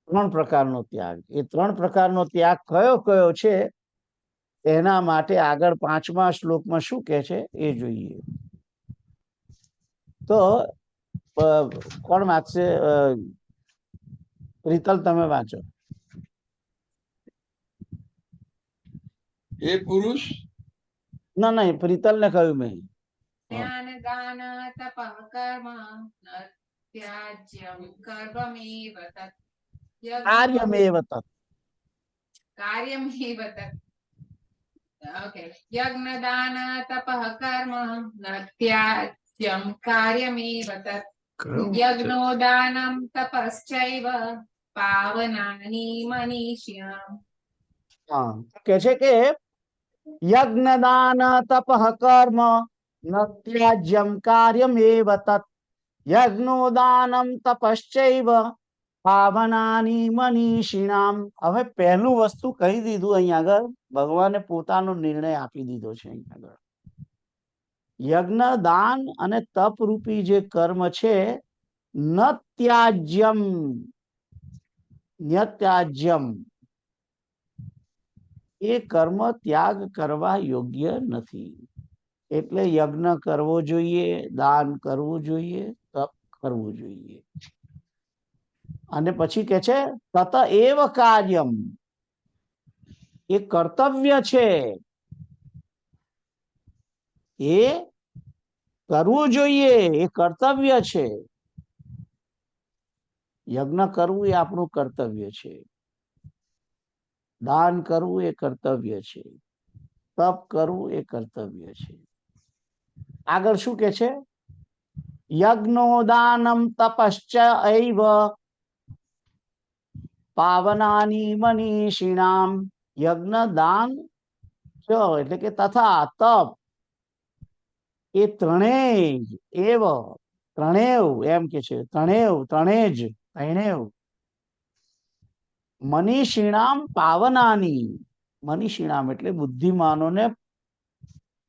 3 પ્રકારનો ત્યાગ. એ 3 પ્રકારનો ત્યાગ કયો કયો છે, એના માટે આગળ 5મા શ્લોકમાં શું કહે છે એ જોઈએ. તો કોણ વાંચશે? રીતલ, તમે વાંચો. એ પુરુષ ના, પ્રીતલ ને કહ્યું મેં. જ્ઞાન દાન તપઃ કર્મ ન ત્યાજ્યમ કર્મમેવ તત. કાર્યમેવ તત. કાર્યમેવ તત. ઓકે. યજ્ઞ દાન તપઃ કર્મ ન ત્યાજ્યમ કાર્યમેવ તત. યજ્ઞો દાનમ તપશ્ચૈવ પાવનાની મનીષ્યમ. હા, કે છે કે યજ્ઞ દાન તપઃ કર્મ ન ત્યાજ્યમ કાર્યમેવ તત. યજ્ઞો દાનમ તપશ્ચૈવ પાવનાની મનીષિણામ. હવે પહેલું વસ્તુ કહી દીધું અહીં આગળ, ભગવાને પોતાનો નિર્ણય આપી દીધો છે અહીં આગળ. યજ્ઞ દાન અને તપ રૂપી જે કર્મ છે, ન ત્યાજ્યમ, ન્યત્યાજ્યમ, એ કર્મ ત્યાગ કરવા યોગ્ય નથી. એટલે યજ્ઞ કરવો જોઈએ, દાન કરવું જોઈએ, તપ કરવું જોઈએ. અને પછી કે છે તત એવ કાર્યમ, એ કર્તવ્ય છે, એ કરવું જોઈએ, એ કર્તવ્ય છે. યજ્ઞ કરવું એ આપણું કર્તવ્ય છે. દાન કરવું એ કર્તવ્ય છે. તપ કરવું એ કર્તવ્ય છે. આગળ શું કે છે? યજ્ઞો દાનમ તપશ્ચૈવ પાવનાની મનીષિણામ. યજ્ઞ દાન એટલે કે તથા તપ, એ ત્રણેય એવ, ત્રણેવ એમ કે છે, ત્રણેવ મનીષિણામ પાવનાની. મનીષિણામ એટલે બુદ્ધિમાનોને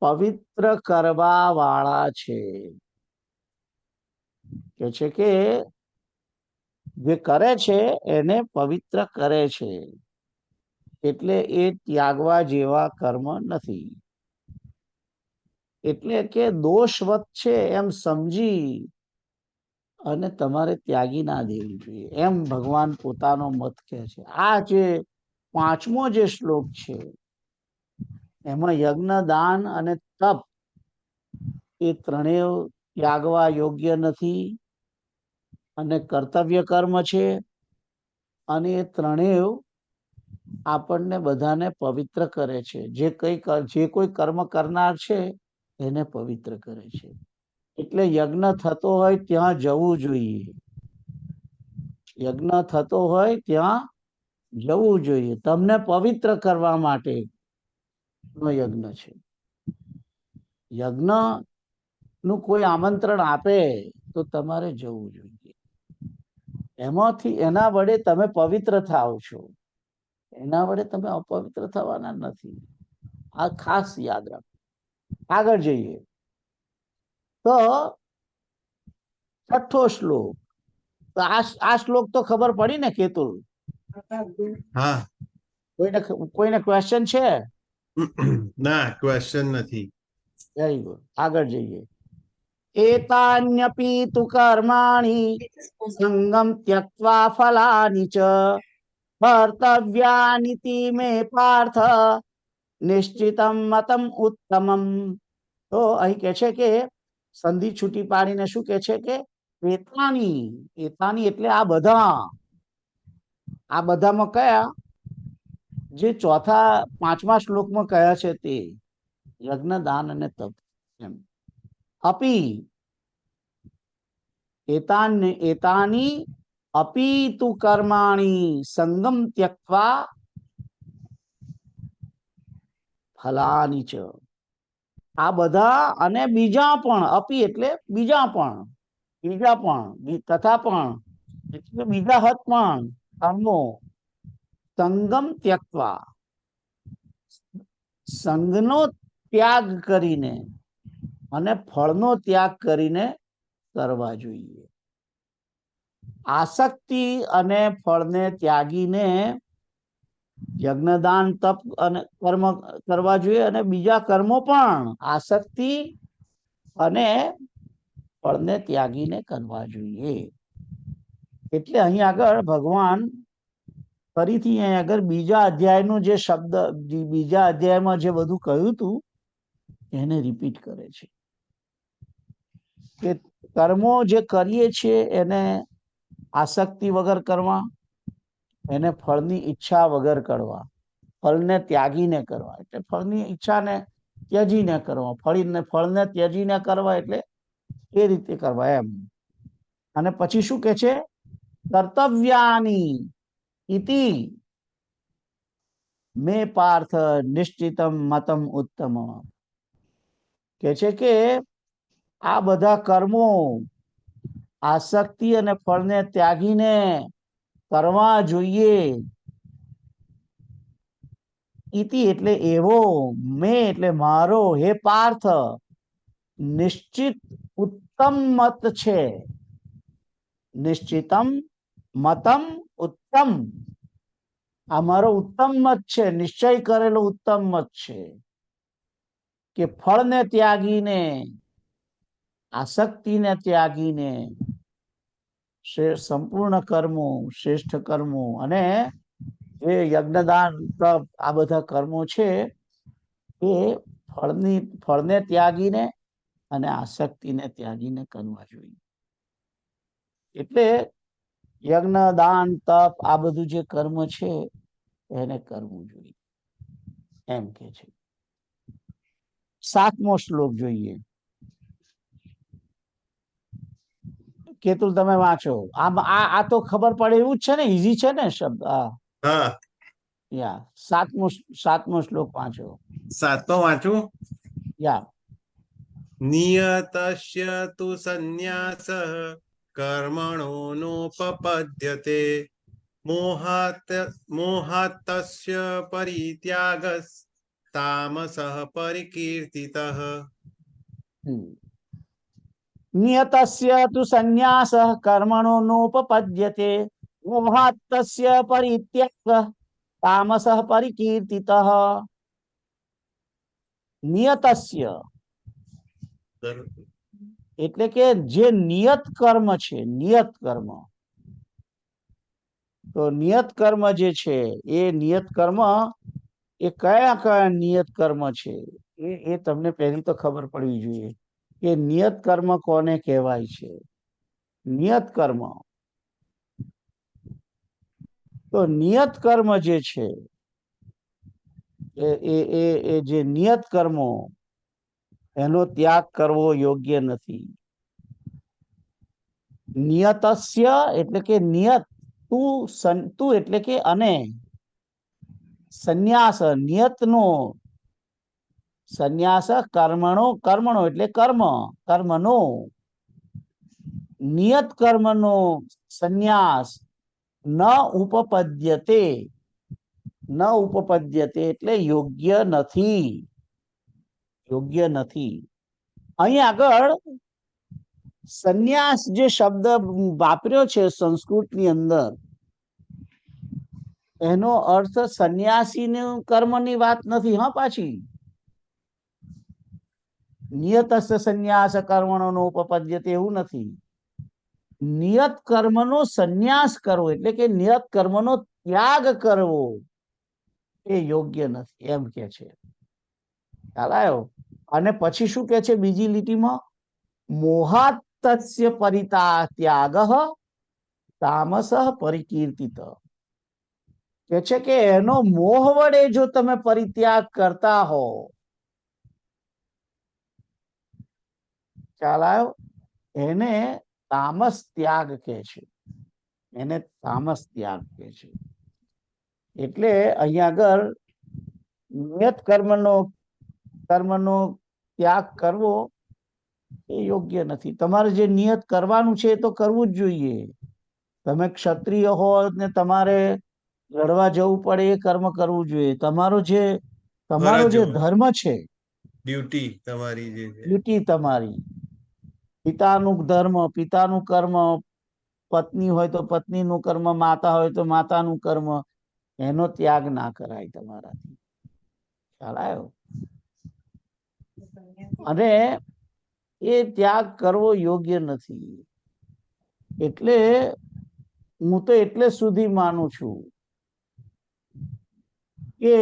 પવિત્ર કરવા વાળા છે. કે છે કે જે કરે છે એને પવિત્ર કરે છે. એટલે એ ત્યાગવા જેવા કર્મ નથી. એટલે કે દોષવત છે એમ સમજી અને તમારે ત્યાગી ના દેવી જોઈએ, એમ ભગવાન પોતાનો મત કહે છે. આ જે 5મો જે શ્લોક છે, એમાં યજ્ઞ દાન અને તપ એ ત્રણેય ત્યાગવા યોગ્ય નથી, અને કર્તવ્ય કર્મ છે, અને એ ત્રણેય આપણને બધાને પવિત્ર કરે છે. જે કોઈ કર્મ કરનાર છે એને પવિત્ર કરે છે. એટલે યજ્ઞ થતો હોય ત્યાં જવું જોઈએ. યજ્ઞ થતો હોય ત્યાં જવું જોઈએ. તમને પવિત્ર કરવા માટે નો યજ્ઞ છે. યજ્ઞ નું કોઈ આમંત્રણ આપે તો તમારે જવું જોઈએ. એમાંથી એના વડે તમે પવિત્ર થાવ છો, એના વડે તમે અપવિત્ર થવાના નથી. આ ખાસ યાદ રાખો. આગળ જઈએ તો 6થો શ્લોક. તો આ શ્લોક તો ખબર પડી ને કેતુલ? હા. કોઈને ક્વેશ્ચન છે? ના, ક્વેશ્ચન નથી. Very good. આગળ જઈએ. એતાન્યપી તુ કર્માણિ સંગમ ત્યક્ત્વા ફલાનિ ચ કર્તવ્યાનિતિ મે પાર્થ નિશ્ચિતમ મતમ ઉત્તમમ. તો અહીં કે છે કે સંધિ છૂટી પાડીને શું કે છે કે એતાની. એતાની એટલે આ બધામાં કયા? જે ચોથા 5મા શ્લોકમાં કયા છે તે યજ્ઞ, દાન અને તપ. એમ અપી એતાની અપી તુ કર્માણી સંગમ ત્યક્ત્વા ફલાની ચ. આ બધા અને બીજા પણ. અપી એટલે બીજા પણ તથા પણ એટલે બીજા હત પણ કર્મો. સંગમ ત્યક્ત્વા સંગનો ત્યાગ કરીને અને ફળનો ત્યાગ કરીને કરવા જોઈએ. આસક્તિ અને ફળને ત્યાગીને યજ્ઞદાન તપ અને કર્મ કરવા જોઈએ. અને બીજા કર્મો પણ આસક્તિ અને ફળને ત્યાગીને કરવા જોઈએ. એટલે અહીં આગળ ભગવાન ફરીથી અહીં આગળ બીજા અધ્યાયનું જે શબ્દ, બીજા અધ્યાયમાં જે બધું કહ્યું હતું એને રિપીટ કરે છે કે કર્મો જે કરીએ છીએ એને આસક્તિ વગર કરવા, એને ફળની ઈચ્છા વગર કરવા, ફળને ત્યાગીને કરવા. એટલે ફળની ઈચ્છાને ત્યજીને કરવા, ફળને ત્યજીને કરવા એટલે એ રીતે કરવા એમ. અને પછી શું કે છે? કર્તવ્યાની ઇતિ મે પાર્થ નિશ્ચિતમ મતમ ઉત્તમ. કે છે કે આ બધા કર્મો આસક્તિ અને ફળને ત્યાગીને કરવા જોઈએ. ઇતિ એટલે એવો, મે એટલે મારો, હે પાર્થ નિશ્ચિત ઉત્તમ મત છે. નિશ્ચિતમ મતમ ઉત્તમ. આ મારો ઉત્તમ મત છે, નિશ્ચય કરેલો ઉત્તમ મત છે કે ફળને ત્યાગીને, આસક્તિને ત્યાગીને સંપૂર્ણ કર્મો, શ્રેષ્ઠ કર્મો અને એ યજ્ઞદાન તપ આ બધા કર્મો છે એ ફળને ત્યાગીને અને આસક્તિને ત્યાગીને કરવા જોઈએ. એટલે યજ્ઞ, દાન, તપ આ બધું જે કર્મ છે એને કરવું જોઈએ એમ કે છે. 7મો શ્લોક જોઈએ. કેતુલ તમે વાંચો. આ તો ખબર પડે એવું જ છે ને? ઈઝી છે ને શબ્દ? હા. યા 7મો શ્લોક વાંચો. 7મો વાંચું? યા. નિયતસ્ય તુ સંન્યાસ કર્મણો નોપપદ્યતે મોહાતસ્ય પરિત્યાગસ તામસઃ પરિકીર્તિતઃ. નિયતસ્ય તુ સંન્યાસઃ કર્મણો નોપપદ્યતે મોહાत् તસ્ય પરિત્યાગઃ તામસઃ પરિકીર્તિતઃ. નિયતસ્ય એટલે કે જે નિયત કર્મ છે, નિયત કર્મ. તો નિયત કર્મ જે છે એ નિયત કર્મ એ કયા કયા નિયત કર્મ છે એ તમને પહેલી તો ખબર પડવી જોઈએ કે નિયત કર્મ કોને કહેવાય છે. નિયત કર્મ, તો નિયત કર્મ જે છે એ જે નિયત કર્મો એનો ત્યાગ કરવો યોગ્ય નથી. નિયતસ્ય એટલે કે નિયત, તું એટલે કે અને, સંન્યાસ નિયતનો, સંન્યાસ કર્મણો એટલે કર્મનો, નિયત કર્મનો સંન્યાસ ન ઉપપદ્યતે એટલે યોગ્ય નથી. અહીં આગળ સંન્યાસ જે શબ્દ વાપર્યો છે સંસ્કૃતની અંદર, એનો અર્થ સંન્યાસીનું કર્મની વાત નથી. હા, પાછી નિયતસ્ય સંન્યાસ કર્મણો નો ઉપપદ્યતે એવું નથી. નિયત કર્મનો સંન્યાસ કરવો એટલે કે નિયત કર્મનો ત્યાગ કરવો એ યોગ્ય નથી એમ કે છે. ખ્યાલ આવ્યો? અને પછી શું કે છે બીજી લીટીમાં? મોહાત તસ્ય પરિત્યાગ તામસ પરિકીર્તિત. કે છે કે એનો મોહ વડે જો તમે પરિત્યાગ કરતા હો, ખ્યાલ આવ્યો? એને તામસ ત્યાગ કે છે. એને તામસ ત્યાગ કે છે. એટલે અહીંયા આગળ નિયત કર્મનો ત્યાગ કરવો એ યોગ્ય નથી. તમારે જે નિયત કરવાનું છે એ તો કરવું જ જોઈએ. તમે ક્ષત્રિય હો ને તમારે લડવા જવું પડે એ કર્મ કરવું જોઈએ. તમારો જે ધર્મ છે, ડ્યુટી તમારી જે છે, ડ્યુટી તમારી, પિતાનું ધર્મ, પિતાનું કર્મ, પત્ની હોય તો પત્નીનું કર્મ, માતા હોય તો માતાનું કર્મ, એનો ત્યાગ ના કરાય તમારાથી. ખ્યાલ આવ્યો? અને એ ત્યાગ કરવો યોગ્ય નથી. એટલે હું તો એટલે સુધી માનું છું કે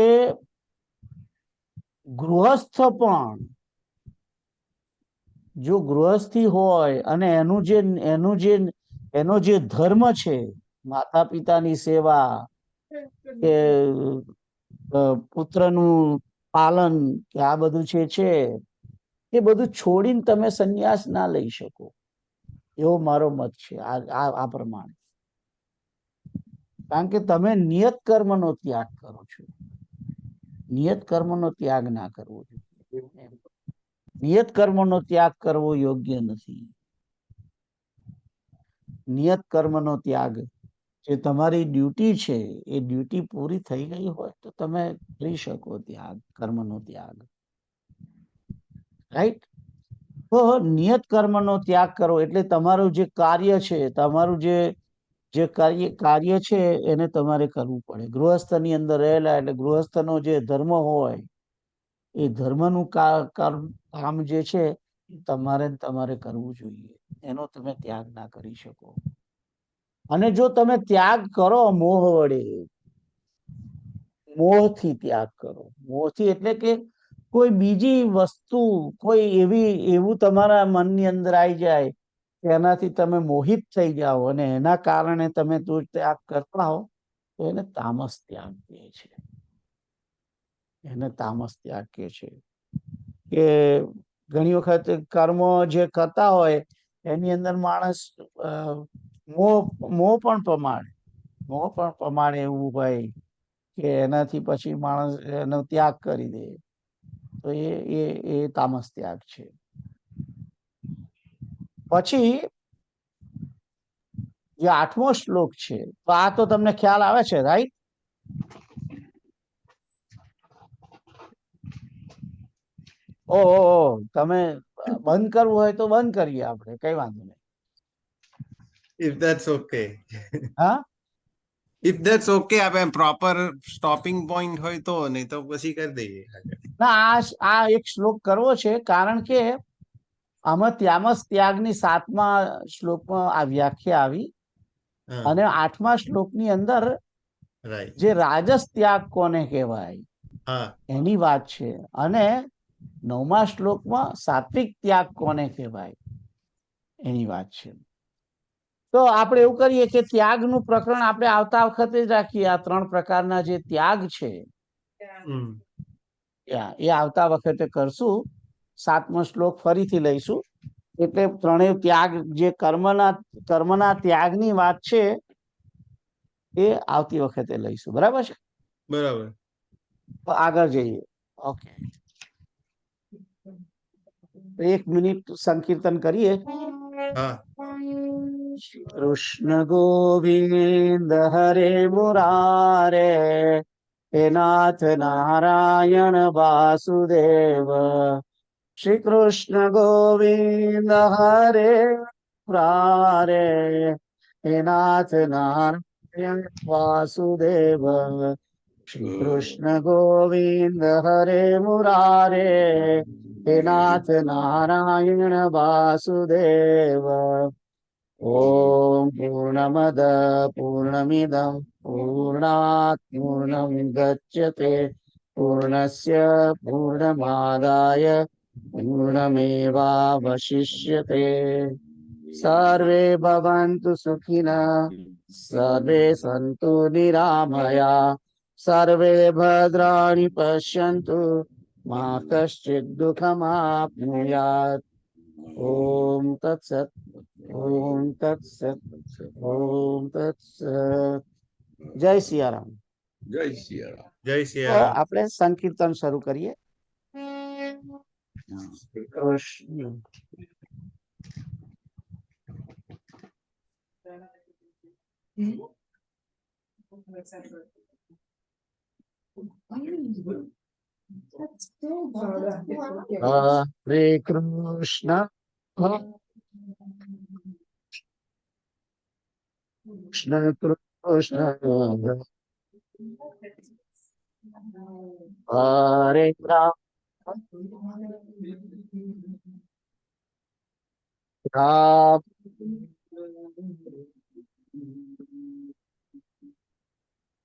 ગૃહસ્થ પણ જો ગૃહસ્થી હોય અને એનો જે ધર્મ છે, માતા પિતાની સેવા કે પુત્રનું પાલન કે આ બધું છે એ બધું છોડીને તમે સંન્યાસ ના લઈ શકો, એવો મારો મત છે. આ પ્રમાણે, કારણ કે તમે નિયત કર્મનો ત્યાગ કરો છો. નિયત કર્મનો ત્યાગ ના કરવો જોઈએ. નિયત કર્મનો ત્યાગ કરવો યોગ્ય નથી. નિયત કર્મનો ત્યાગ, જે તમારી ડ્યુટી છે એ ડ્યુટી પૂરી થઈ ગઈ હોય તો તમે કરી શકો ત્યાગ, કર્મનો ત્યાગ. રાઈટ? તો નિયત કર્મનો ત્યાગ કરો એટલે તમારું જે કાર્ય છે, તમારું જે કાર્ય છે એને તમારે કરવું પડે. ગૃહસ્થની અંદર રહેલા એટલે ગૃહસ્થનો જે ધર્મ હોય એ ધર્મનું કામ જે છે તમારે કરવું જોઈએ. એનો તમે ત્યાગ ના કરી શકો. અને જો તમે ત્યાગ કરો મોહ વડે, મોહથી ત્યાગ કરો, મોહથી એટલે કે કોઈ બીજી વસ્તુ, કોઈ એવું તમારા મનની અંદર આવી જાય એનાથી તમે મોહિત થઈ જાઓ અને એના કારણે તમે ત્યાગ કરતા હો તો એને તામસ ત્યાગ કહે છે. એને તામસ ત્યાગ કહે છે. કે ઘણી વખત કર્મ જે કરતા હોય એની અંદર માણસ મોહ પણ પ્રમાણે એવું હોય કે એનાથી પછી માણસ એનો ત્યાગ કરી દે, તો એ તામસ ત્યાગ છે. પછી જે 8મો શ્લોક છે, તો આ તો તમને ખ્યાલ આવે છે, રાઈટ? તમે બંધ કરવું હોય તો બંધ કરીએ આપણે, કઈ વાંધો નહીં. if that's okay. હા, if that's okay, આપણે પ્રોપર સ્ટોપિંગ પોઈન્ટ હોય તો, નહીં તો પછી કરી દઈએ. ના, આ એક શ્લોક કરવો છે કારણ કે આમાં ત્યામસ ત્યાગની 7મા શ્લોકમાં આ વ્યાખ્યા આવી અને 8મા શ્લોકની અંદર જે રાજસ ત્યાગ કોને કહેવાય એની વાત છે અને 9મા શ્લોકમાં સાત્વિક ત્યાગ કોને કહેવાય એની વાત છે. તો આપણે એવું કરીએ કે ત્યાગનું પ્રકરણ આપણે આવતા વખતે જ રાખીએ. આ 3 પ્રકારના જે ત્યાગ છે એ આવતા વખતે કરશું. 7મો શ્લોક ફરીથી લઈશું. એટલે ત્રણેય ત્યાગ, જે કર્મના ત્યાગની વાત છે એ આવતી વખતે લઈશું. બરાબર છે? બરાબર. તો આગળ જઈએ. ઓકે, 1 મિનિટ સંકીર્તન કરીએ. હા. કૃષ્ણ ગોવિંદ હરે મુરારે, હે નાથ નારાયણ વાસુદેવ. શ્રી કૃષ્ણ ગોવિંદ હરે મુરારે, હે નાથ નારાયણ વાસુદેવ. શ્રી કૃષ્ણ ગોવિંદ હરે મુરારે, હે નાથ નારાયણ વાસુદેવ. ઓમ પૂર્ણમદ પૂર્ણમિદં પૂર્ણાત પૂર્ણમુદચ્યતે પૂર્ણસ્ય પૂર્ણમાદાય પૂર્ણમેવાવશિષ્યતે. સર્વે ભવन्तુ સુખિનઃ, સર્વે સन्तુ નિરામયા, સર્વે ભદ્રાણિ પશ્યन्तુ, મા કશ્ચિદ દુઃખમાપ્નુયાત. ઓમ તત્સત. ઓમ તત્સત. ઓમ તત્સત. જય સિયારામ. જય સિયારામ. જય સિયારામ. આપણે સંકીર્તન શરૂ કરીએ. કૃષ્ણ હરે કૃષ્ણ કૃષ્ણ કૃષ્ણ હરે રામ રામ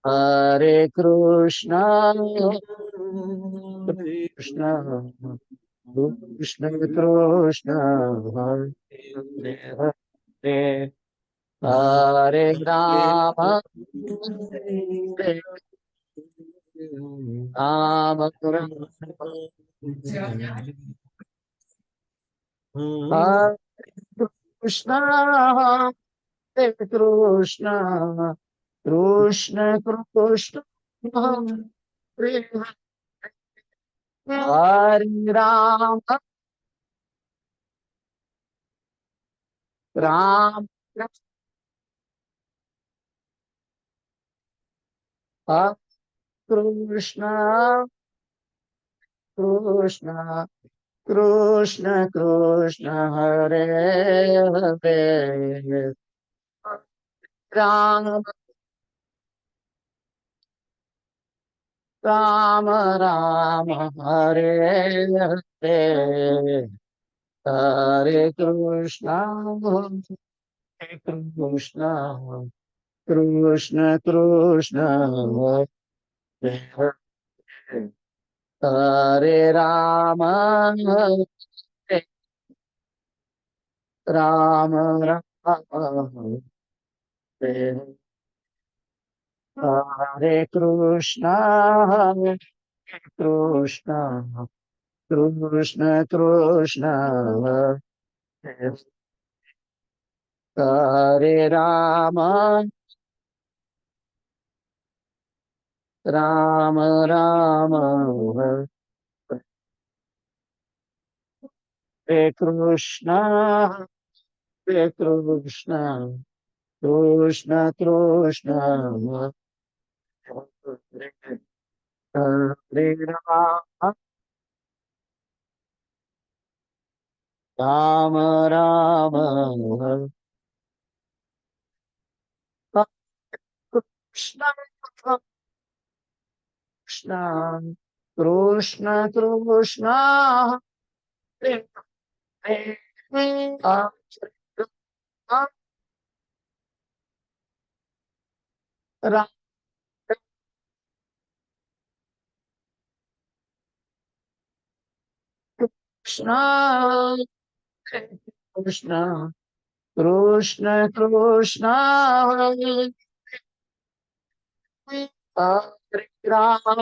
હરે કૃષ્ણ કૃષ્ણ કૃષ્ણ કૃષ્ણ હરે હરે હરે રામ હરે રામ કૃષ્ણ હરે કૃષ્ણ કૃષ્ણ કૃષ્ણ હરે હરે રામ રામ કૃષ્ણ કૃષ્ણ કૃષ્ણ કૃષ્ણ હરે હરે રામ રામ રામ હરે હરે હરે કૃષ્ણ કૃષ્ણ કૃષ્ણ કૃષ્ણ હરે હરે રામ હરે રામ રામ હરે હરે કૃષ્ણ કૃષ્ણ કૃષ્ણ કૃષ્ણ હરે રામ રામ રામ હરે કૃષ્ણ કૃષ્ણ કૃષ્ણ કૃષ્ણ હરે રામ રામ રામ કૃષ્ણ કૃષ્ણ કૃષ્ણ કૃષ્ણ હરે રામ કૃષ્ણ કૃષ્ણ કૃષ્ણ કૃષ્ણ હરે રામ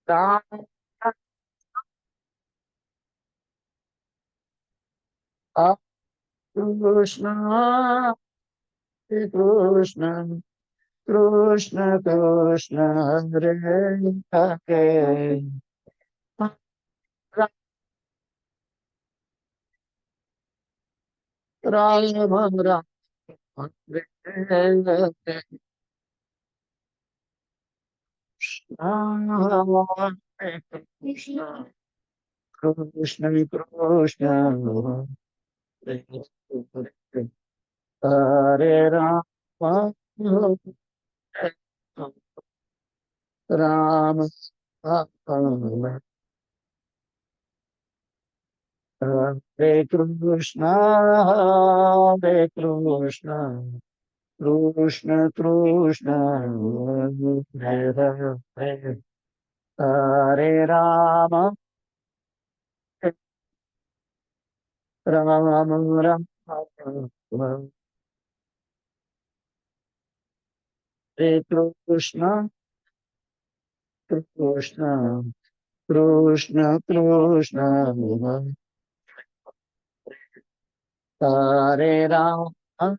राम कृष्ण कृष्ण कृष्ण कृष्ण हरे हरे राम राम हरे हरे कृष्ण कृष्ण कृष्ण हरे राम राम राम हरे कृष्ण कृष्ण कृष्ण हरे हरे हरे राम राम राम हरे कृष्ण कृष्ण कृष्ण कृष्ण हरे राम राम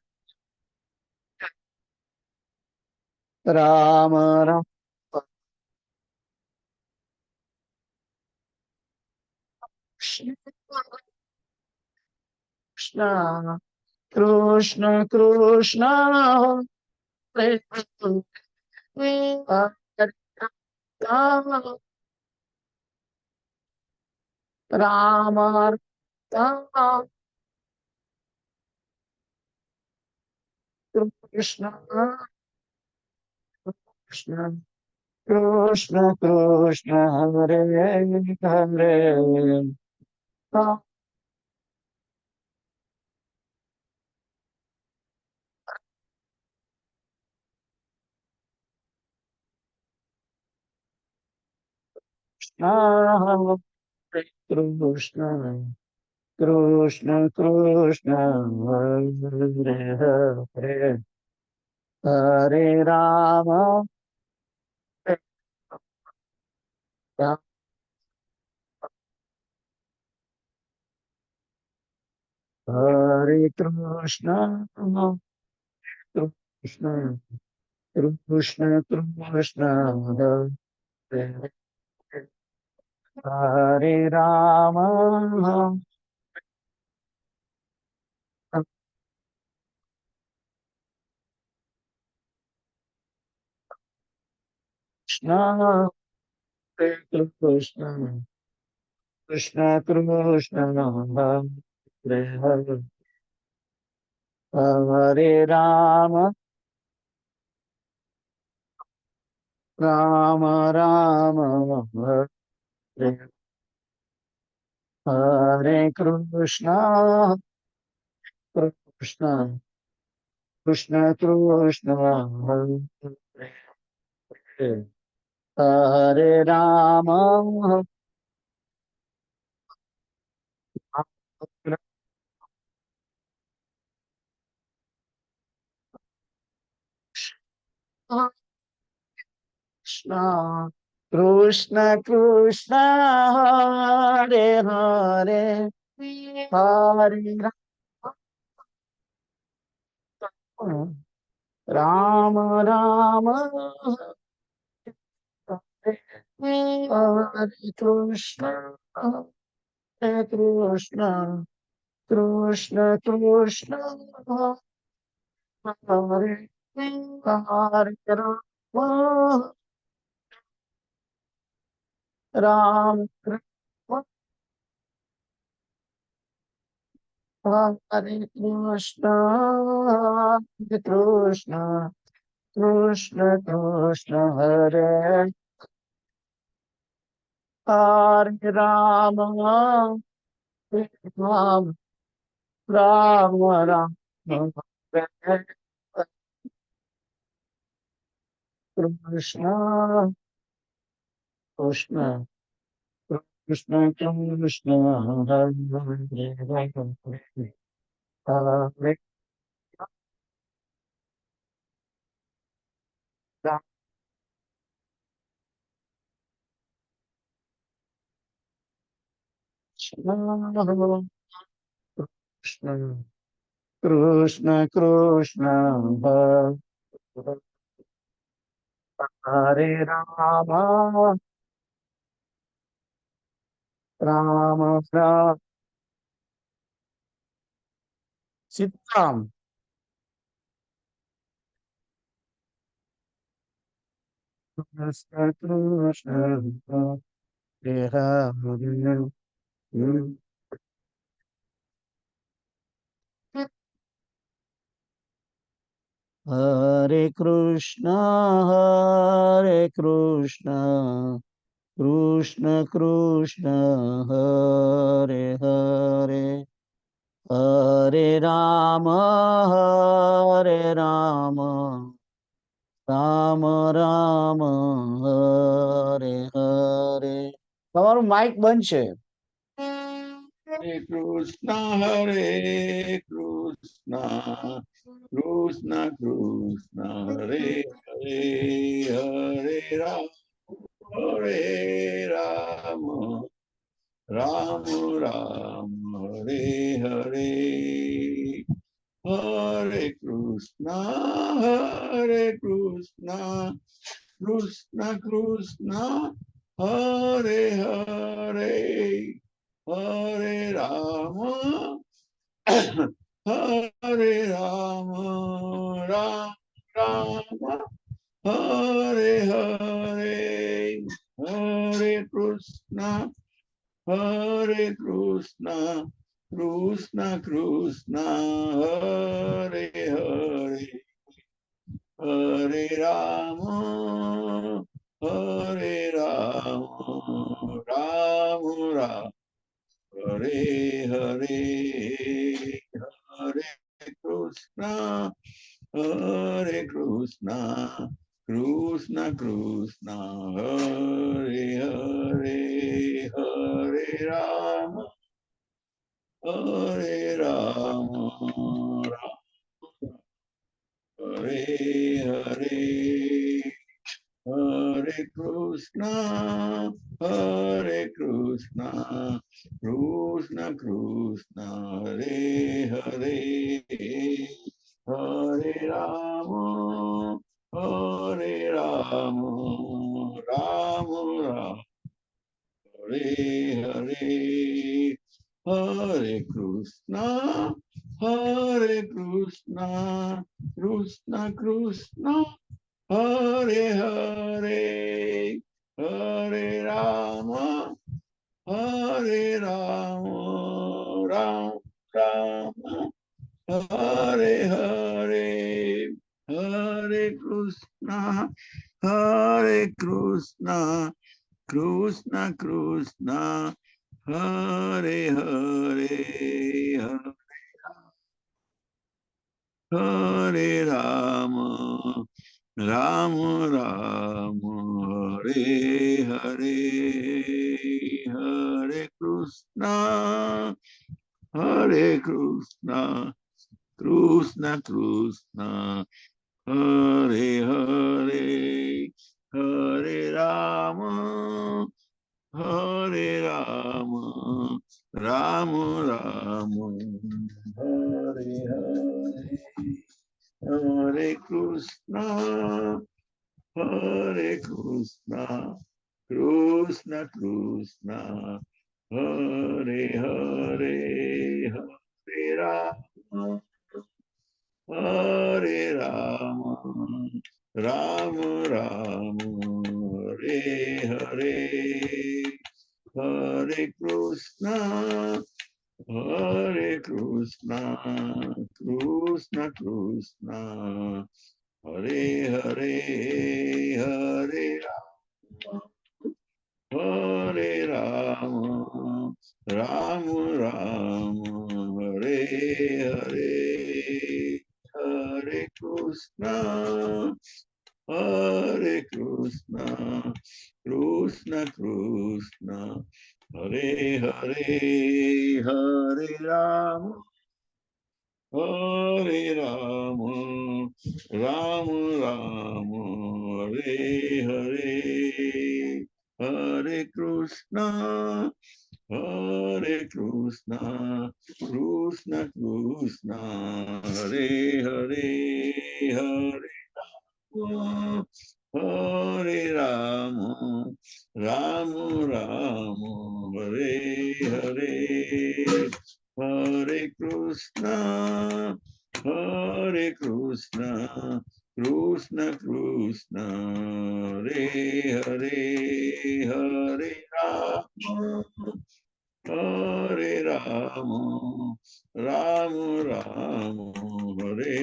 राम कृष्ण कृष्ण कृष्ण हरे राम राम राम कृष्ण कृष्ण कृष्ण कृष्ण हरे हरे कृष्ण कृष्ण कृष्ण हरे हरे हरे राम राम हरे कृष्ण कृष्ण कृष्ण कृष्ण हरे हरे राम कृष्ण कृष्ण कृष्ण कृष्ण हरे हरे हरे राम राम राम हरे हरे कृष्ण कृष्ण कृष्ण कृष्ण हरे हरे राम कृष्ण कृष्ण कृष्ण हरे हरे हरे राम राम हरे कृष्ण हरे कृष्ण कृष्ण कृष्ण हरे हरे राम राम हरे कृष्ण हरे कृष्ण कृष्ण कृष्ण हरे हरे राम हरे राम राम राम हरे कृष्ण कृष्ण कृष्ण कृष्ण हरे हरे हरे राम કૃષ્ણ કૃષ્ણ કૃષ્ણ હરે રામ રામ રામ સીતારામ. કૃષ્ણ કૃષ્ણ હરે રામ હરે કૃષ્ણ કૃષ્ણ કૃષ્ણ હરે હરે હરે રામ રામ રામ હરે હરે. તમારું માઇક બંધ છે. હરે કૃષ્ણ કૃષ્ણ કૃષ્ણ હરે હરે હરે રામ રામ રામ હરે હરે હરે કૃષ્ણ કૃષ્ણ કૃષ્ણ હરે હરે હરે રામ રામ રામ હરે હરે હરે કૃષ્ણ કૃષ્ણ કૃષ્ણ હરે હરે હરે રામ રામ રામ હરે હરે હરે કૃષ્ણ કૃષ્ણ કૃષ્ણ હરે હરે હરે રામ રામ હરે હરે હરે કૃષ્ણ કૃષ્ણ કૃષ્ણ હરે હરે હરે રામ રામ રામ હરે હરે હરે કૃષ્ણ કૃષ્ણ કૃષ્ણ હરે હરે હરે રામ રામ રામ હરે હરે હરે કૃષ્ણ કૃષ્ણ કૃષ્ણ હરે હરે હરે રામ રામ રામ હરે હરે હરે કૃષ્ણ કૃષ્ણ કૃષ્ણ હરે હરે હરે રામ રામ રામ હરે હરે હરે કૃષ્ણ કૃષ્ણ કૃષ્ણ હરે હરે હરે રામ રામ રામ હરે હરે હરે કૃષ્ણ કૃષ્ણ કૃષ્ણ હરે હરે હરે રામ રામ રામ હરે હરે હરે કૃષ્ણ કૃષ્ણ કૃષ્ણ હરે હરે હરે રામ રામ રામ હરે હરે હરે Krishna Krishna Krishna Krishna Hare Hare Hare Rama Hare Rama Rama Rama Hare Hare Hare Krishna Hare Krishna Krishna Krishna Hare Hare Hare Rama Hare Rama Rama Rama Hare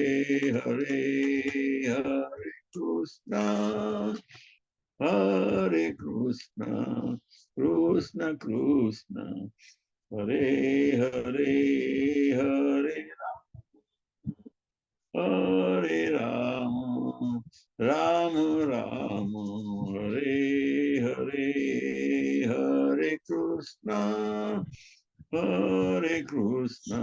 Hare Hare Krishna Hare Krishna Krishna Krishna Hare Hare Hare Hare Rama Rama Rama Hare Hare Hare Krishna Hare Krishna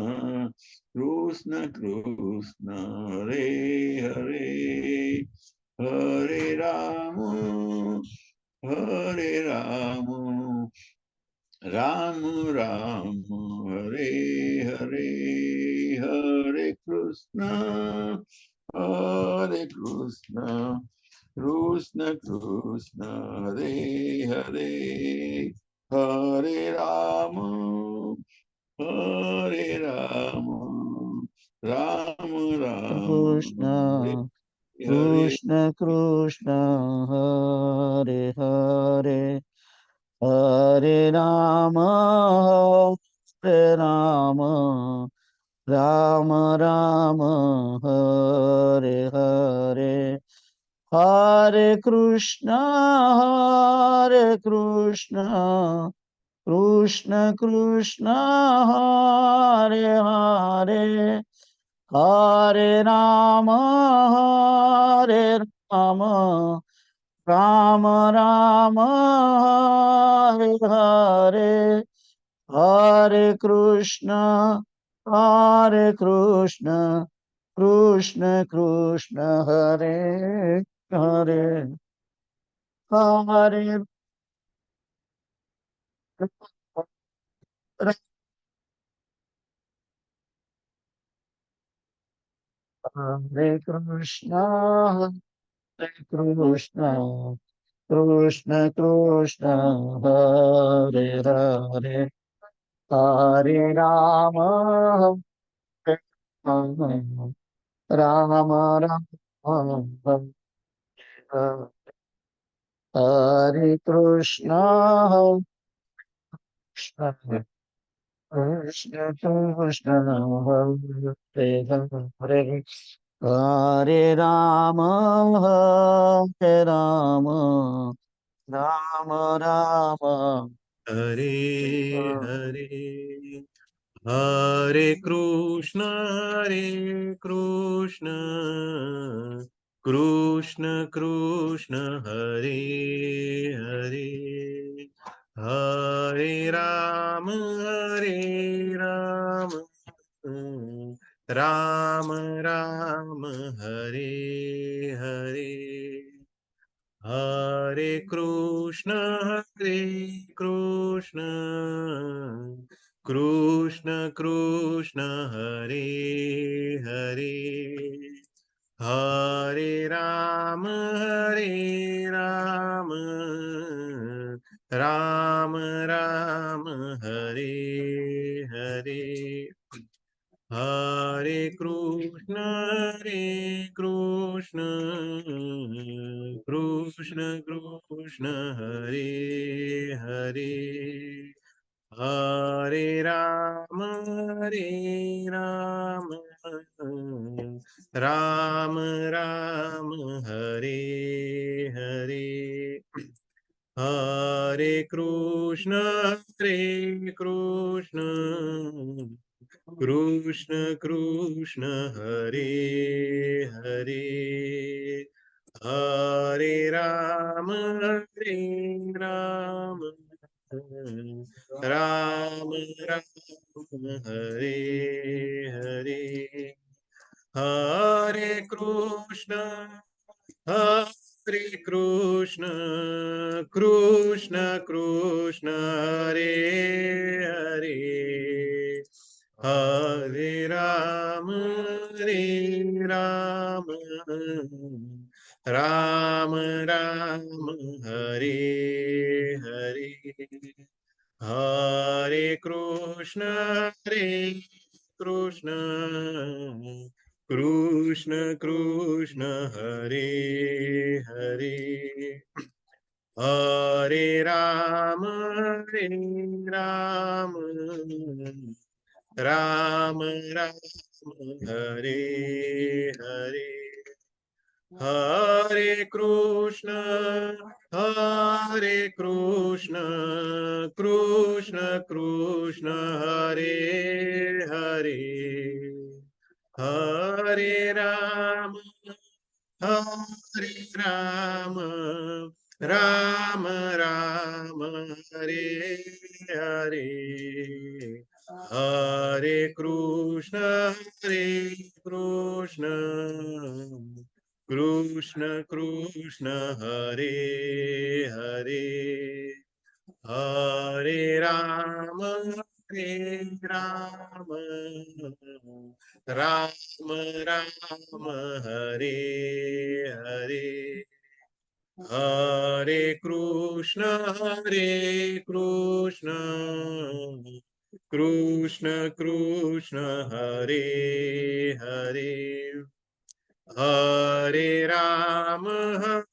Krishna Krishna Hare Hare Hare Rama Hare Rama Rama Rama Hare Hare Hare Krishna Hare Krishna Krishna Krishna Hare Hare Hare Rama Hare Rama Rama Rama Krishna Hare Krishna Krishna Hare Hare Hare Rama Hare Rama Rama Rama Hare Hare Hare Krishna Krishna Krishna Hare Hare Hare Rama Hare Rama Rama Rama Hare Hare Hare Krishna Krishna Krishna Hare Hare Hare Hare Krishna Krishna Krishna Krishna Hare Hare Hare Rama Hare Rama Rama Rama Hare Hare Krishna Krishna Krishna Krishna Hare Hare Hare Rama Hare Rama Rama Rama Hare Hare Hare Krishna Krishna Krishna Hare Hare Hare Rama Rama Rama Hare Hare Hare Krishna Krishna Krishna Hare Hare Hare Rama Rama Rama Hare Hare Hare Krishna Krishna Krishna Hare Hare Hare Rama Rama Rama Hare Hare Hare Krishna Krishna Hare Hare Hare Rama Rama Rama Hare Hare Hare Krishna Hare Krishna, Krishna Krishna, Hare Hare, Hare Rama, Rama Rama, Hare Hare, Hare Krishna, Krishna Krishna Krishna, Hare Hare, Hare Rama, Rama Rama, Hare Hare, Hare Krishna, Krishna Krishna, Hare Hare, Hare Rama, Rama Rama, Hare Hare, Hare Krishna, Krishna Krishna Krishna, Hare Hare, Hare Rama, Rama Rama, Hare Hare, Hare Krishna, Krishna Krishna, Hare Hare, Hare Rama,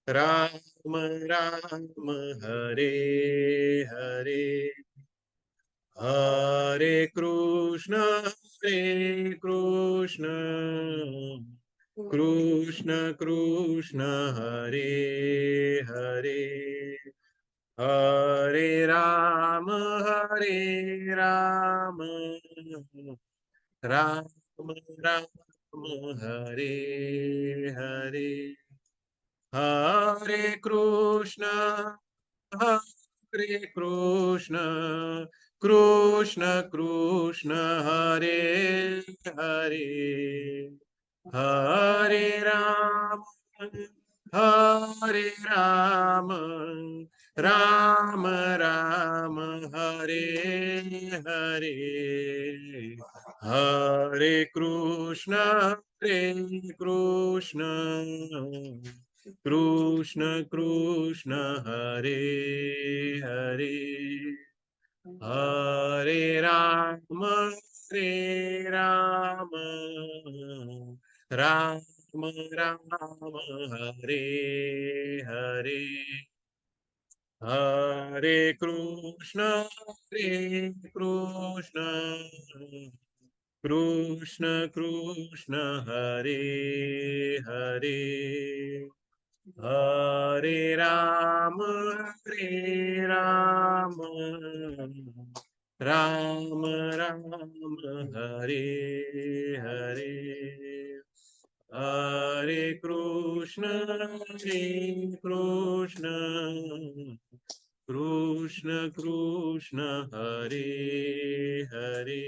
Rama Rama, Hare Hare, Hare Krishna, Krishna Krishna, Hare Hare, Hare Rama, Rama Rama, Hare Hare, Hare Krishna, Krishna Krishna, Hare Hare, Hare Rama, Rama Rama, Hare Hare, Hare Krishna, Krishna Krishna, Hare Hare, Hare Rama, Rama Rama, Hare Hare, Hare Krishna, Krishna Krishna, Hare Hare, Hare Rama, Rama Rama Rama, Hare Hare, Hare Krishna, Krishna Krishna, Hare Hare,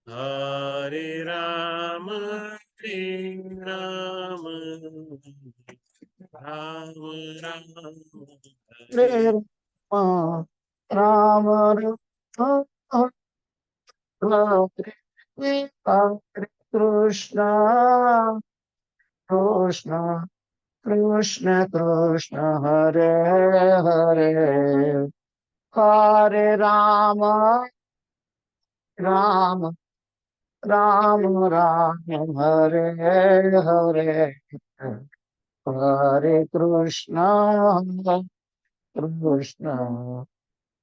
Hare Rama, Rama Rama Rama, Hare Ram Ram Hare Krishna, Krishna Krishna Krishna, Hare Hare, Hare Rama, Rama Rama Rama, Hare Hare, Hare Krishna, Krishna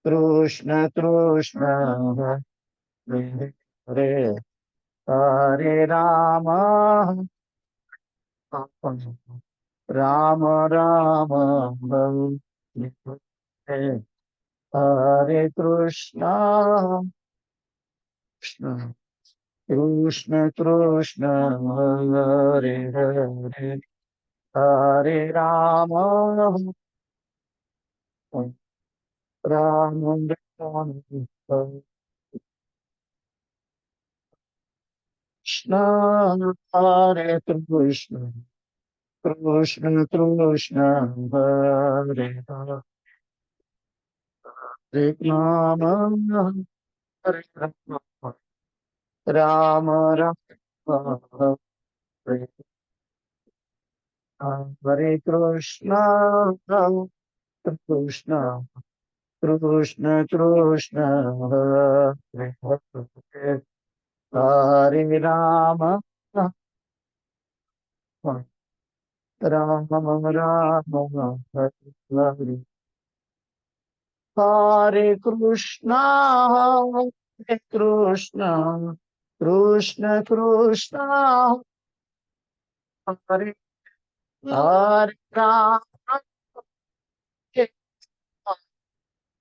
Krishna Krishna, Hare Hare, Hare Rama, Rama Rama, Hare Hare Krishna, Krishna Krishna Krishna, Hare Hare, Hare Rama, Rama Rama, Krishna हरे कृष्ण कृष्ण कृष्ण हरे हरे राम हरे राम राम हरे हरे कृष्ण कृष्ण कृष्ण कृष्ण हरे हरे हरे राम राम राम हरे हरे हरे कृष्णा हरे कृष्णा कृष्ण कृष्णा हरे हरे राम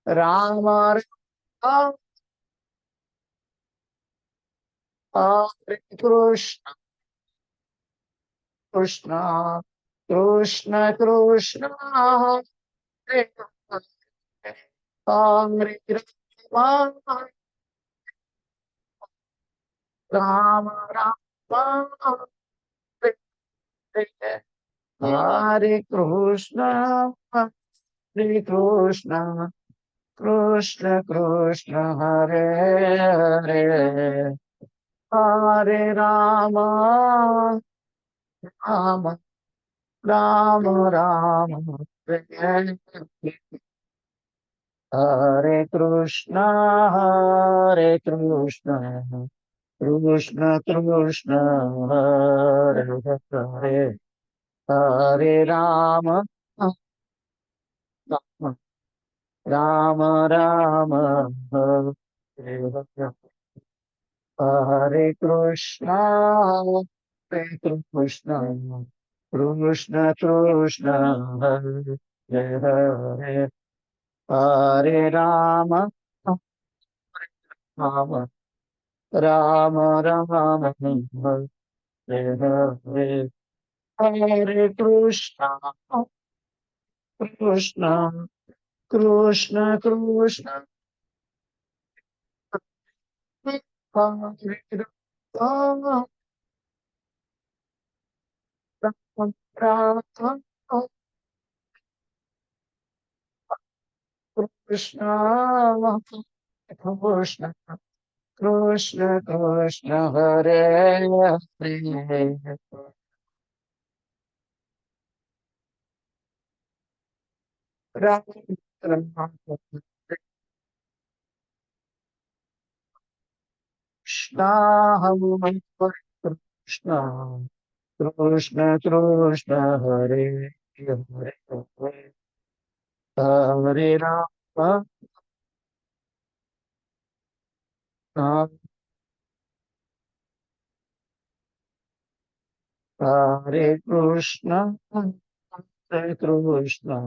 राम राम हरे कृष्ण कृष्ण कृष्ण कृष्ण हरे हरे राम राम राम हरे हरे कृष्ण हरे कृष्ण कृष्ण कृष्ण हरे हरे हरे राम राम राम राम हरे हरे कृष्ण कृष्ण कृष्ण हरे हरे हरे राम राम राम हरे हरे हरे कृष्ण हरे कृष्ण कृष्ण कृष्ण हरे हरे हरे राम राम राम राम हरे हरे हरे कृष्ण कृष्ण कृष्ण कृष्ण हरे राम राम राम कृष्ण कृष्ण कृष्ण कृष्ण हरे हरे राम राम कृष्ण हरे कृष्ण कृष्ण कृष्ण हरे हरे हरे राम राम हरे कृष्ण हरे कृष्ण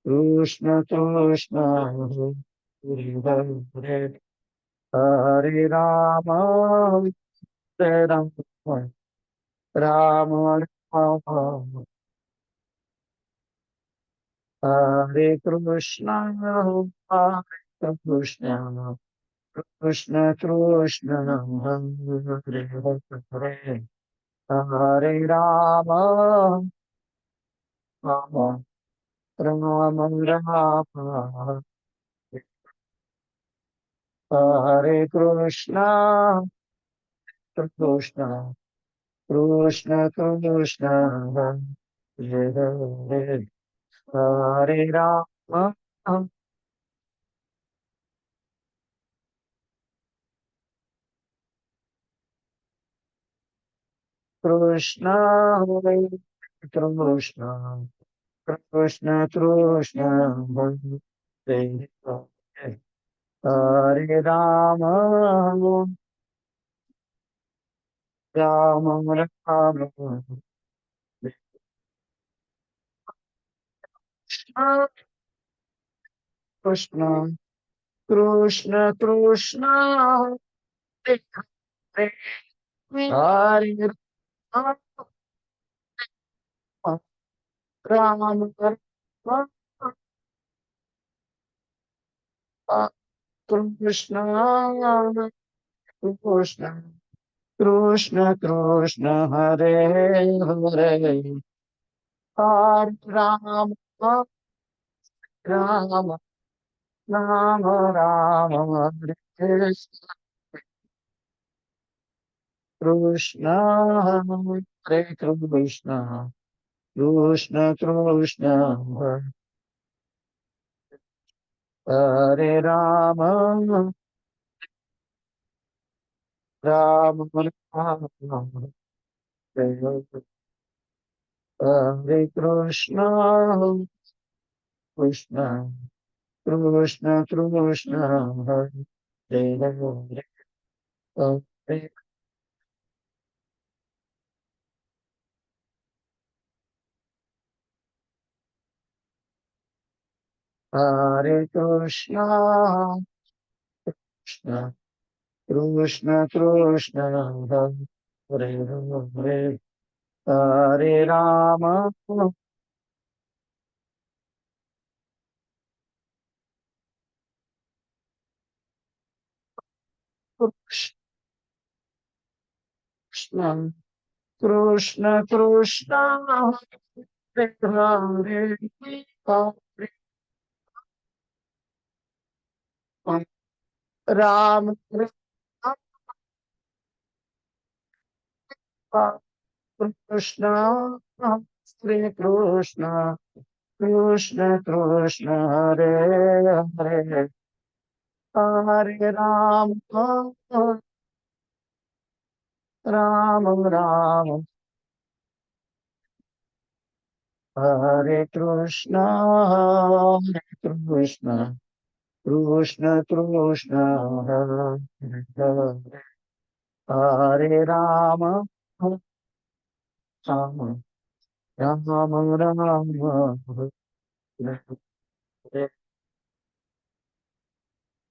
कृष्ण कृष्ण हरे हरे हरे राम हरे राम राम राम हरे कृष्ण हरे कृष्ण कृष्ण कृष्ण हरे हरे हरे राम राम राम राम हरे कृष्ण कृष्ण कृष्ण कृष्ण हरे हरे हरे राम कृष्ण हरे कृष्ण कृष्ण कृष्ण हरे हरे हरे राम राम राम कृष्ण कृष्ण कृष्ण हरे हरे हरे राम राम राम कृष्ण कृष्ण कृष्ण कृष्ण हरे हरे हरे राम राम राम राम हरे कृष्ण हरे कृष्ण कृष्ण कृष्ण हरे राम राम राम हरे कृष्ण कृष्ण कृष्ण कृष्ण हरे हरे हरे हरे कृष्ण कृष्ण कृष्ण कृष्ण हरे हरे हरे राम कृष्ण कृष्ण कृष्ण हरे हरे हरे राम कृष्ण श्री कृष्ण कृष्ण कृष्ण हरे हरे हरे राम राम राम हरे कृष्ण कृष्ण कृष्ण हरे हरे हरे राम राम राम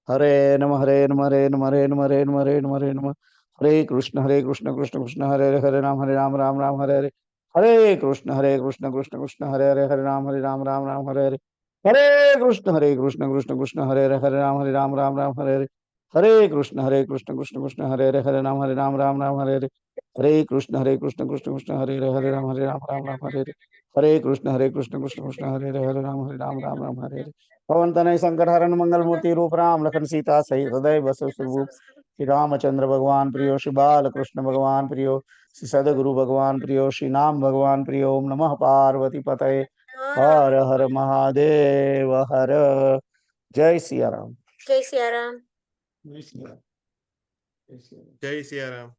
हरे नम हरे नम हरे नम हरे नम हरे नम हरे नम हरे नम हरे कृष्ण कृष्ण कृष्ण हरे हरे हरे राम राम हरे हरे हरे कृष्ण कृष्ण कृष्ण हरे हरे हरे राम राम हरे हरे हरे कृष्ण कृष्ण कृष्ण हरे हरे राम राम हरे हरे हरे कृष्ण कृष्ण कृष्ण हरे हरे हरे राम राम हरे हरे हरे कृष्ण कृष्ण कृष्ण हरे हरे राम राम हरे हरे हरे कृष्ण कृष्ण कृष्ण हरे हरे राम राम हरे हरे पवन तनय संकट हरण मंगल मूर्ति रूप राम लखन सीता सहित हृदय बस स्वरूप श्री रामचंद्र भगवान प्रियो श्री बाल कृष्ण भगवान प्रियो श्री सदगुरु भगवान प्रियो श्री नाम भगवान प्रियो ओम नमः पार्वती पतये हर हर महादेव हर जय सिया राम जय सिया राम। जय सिया राम जय सिया राम जय सिया राम।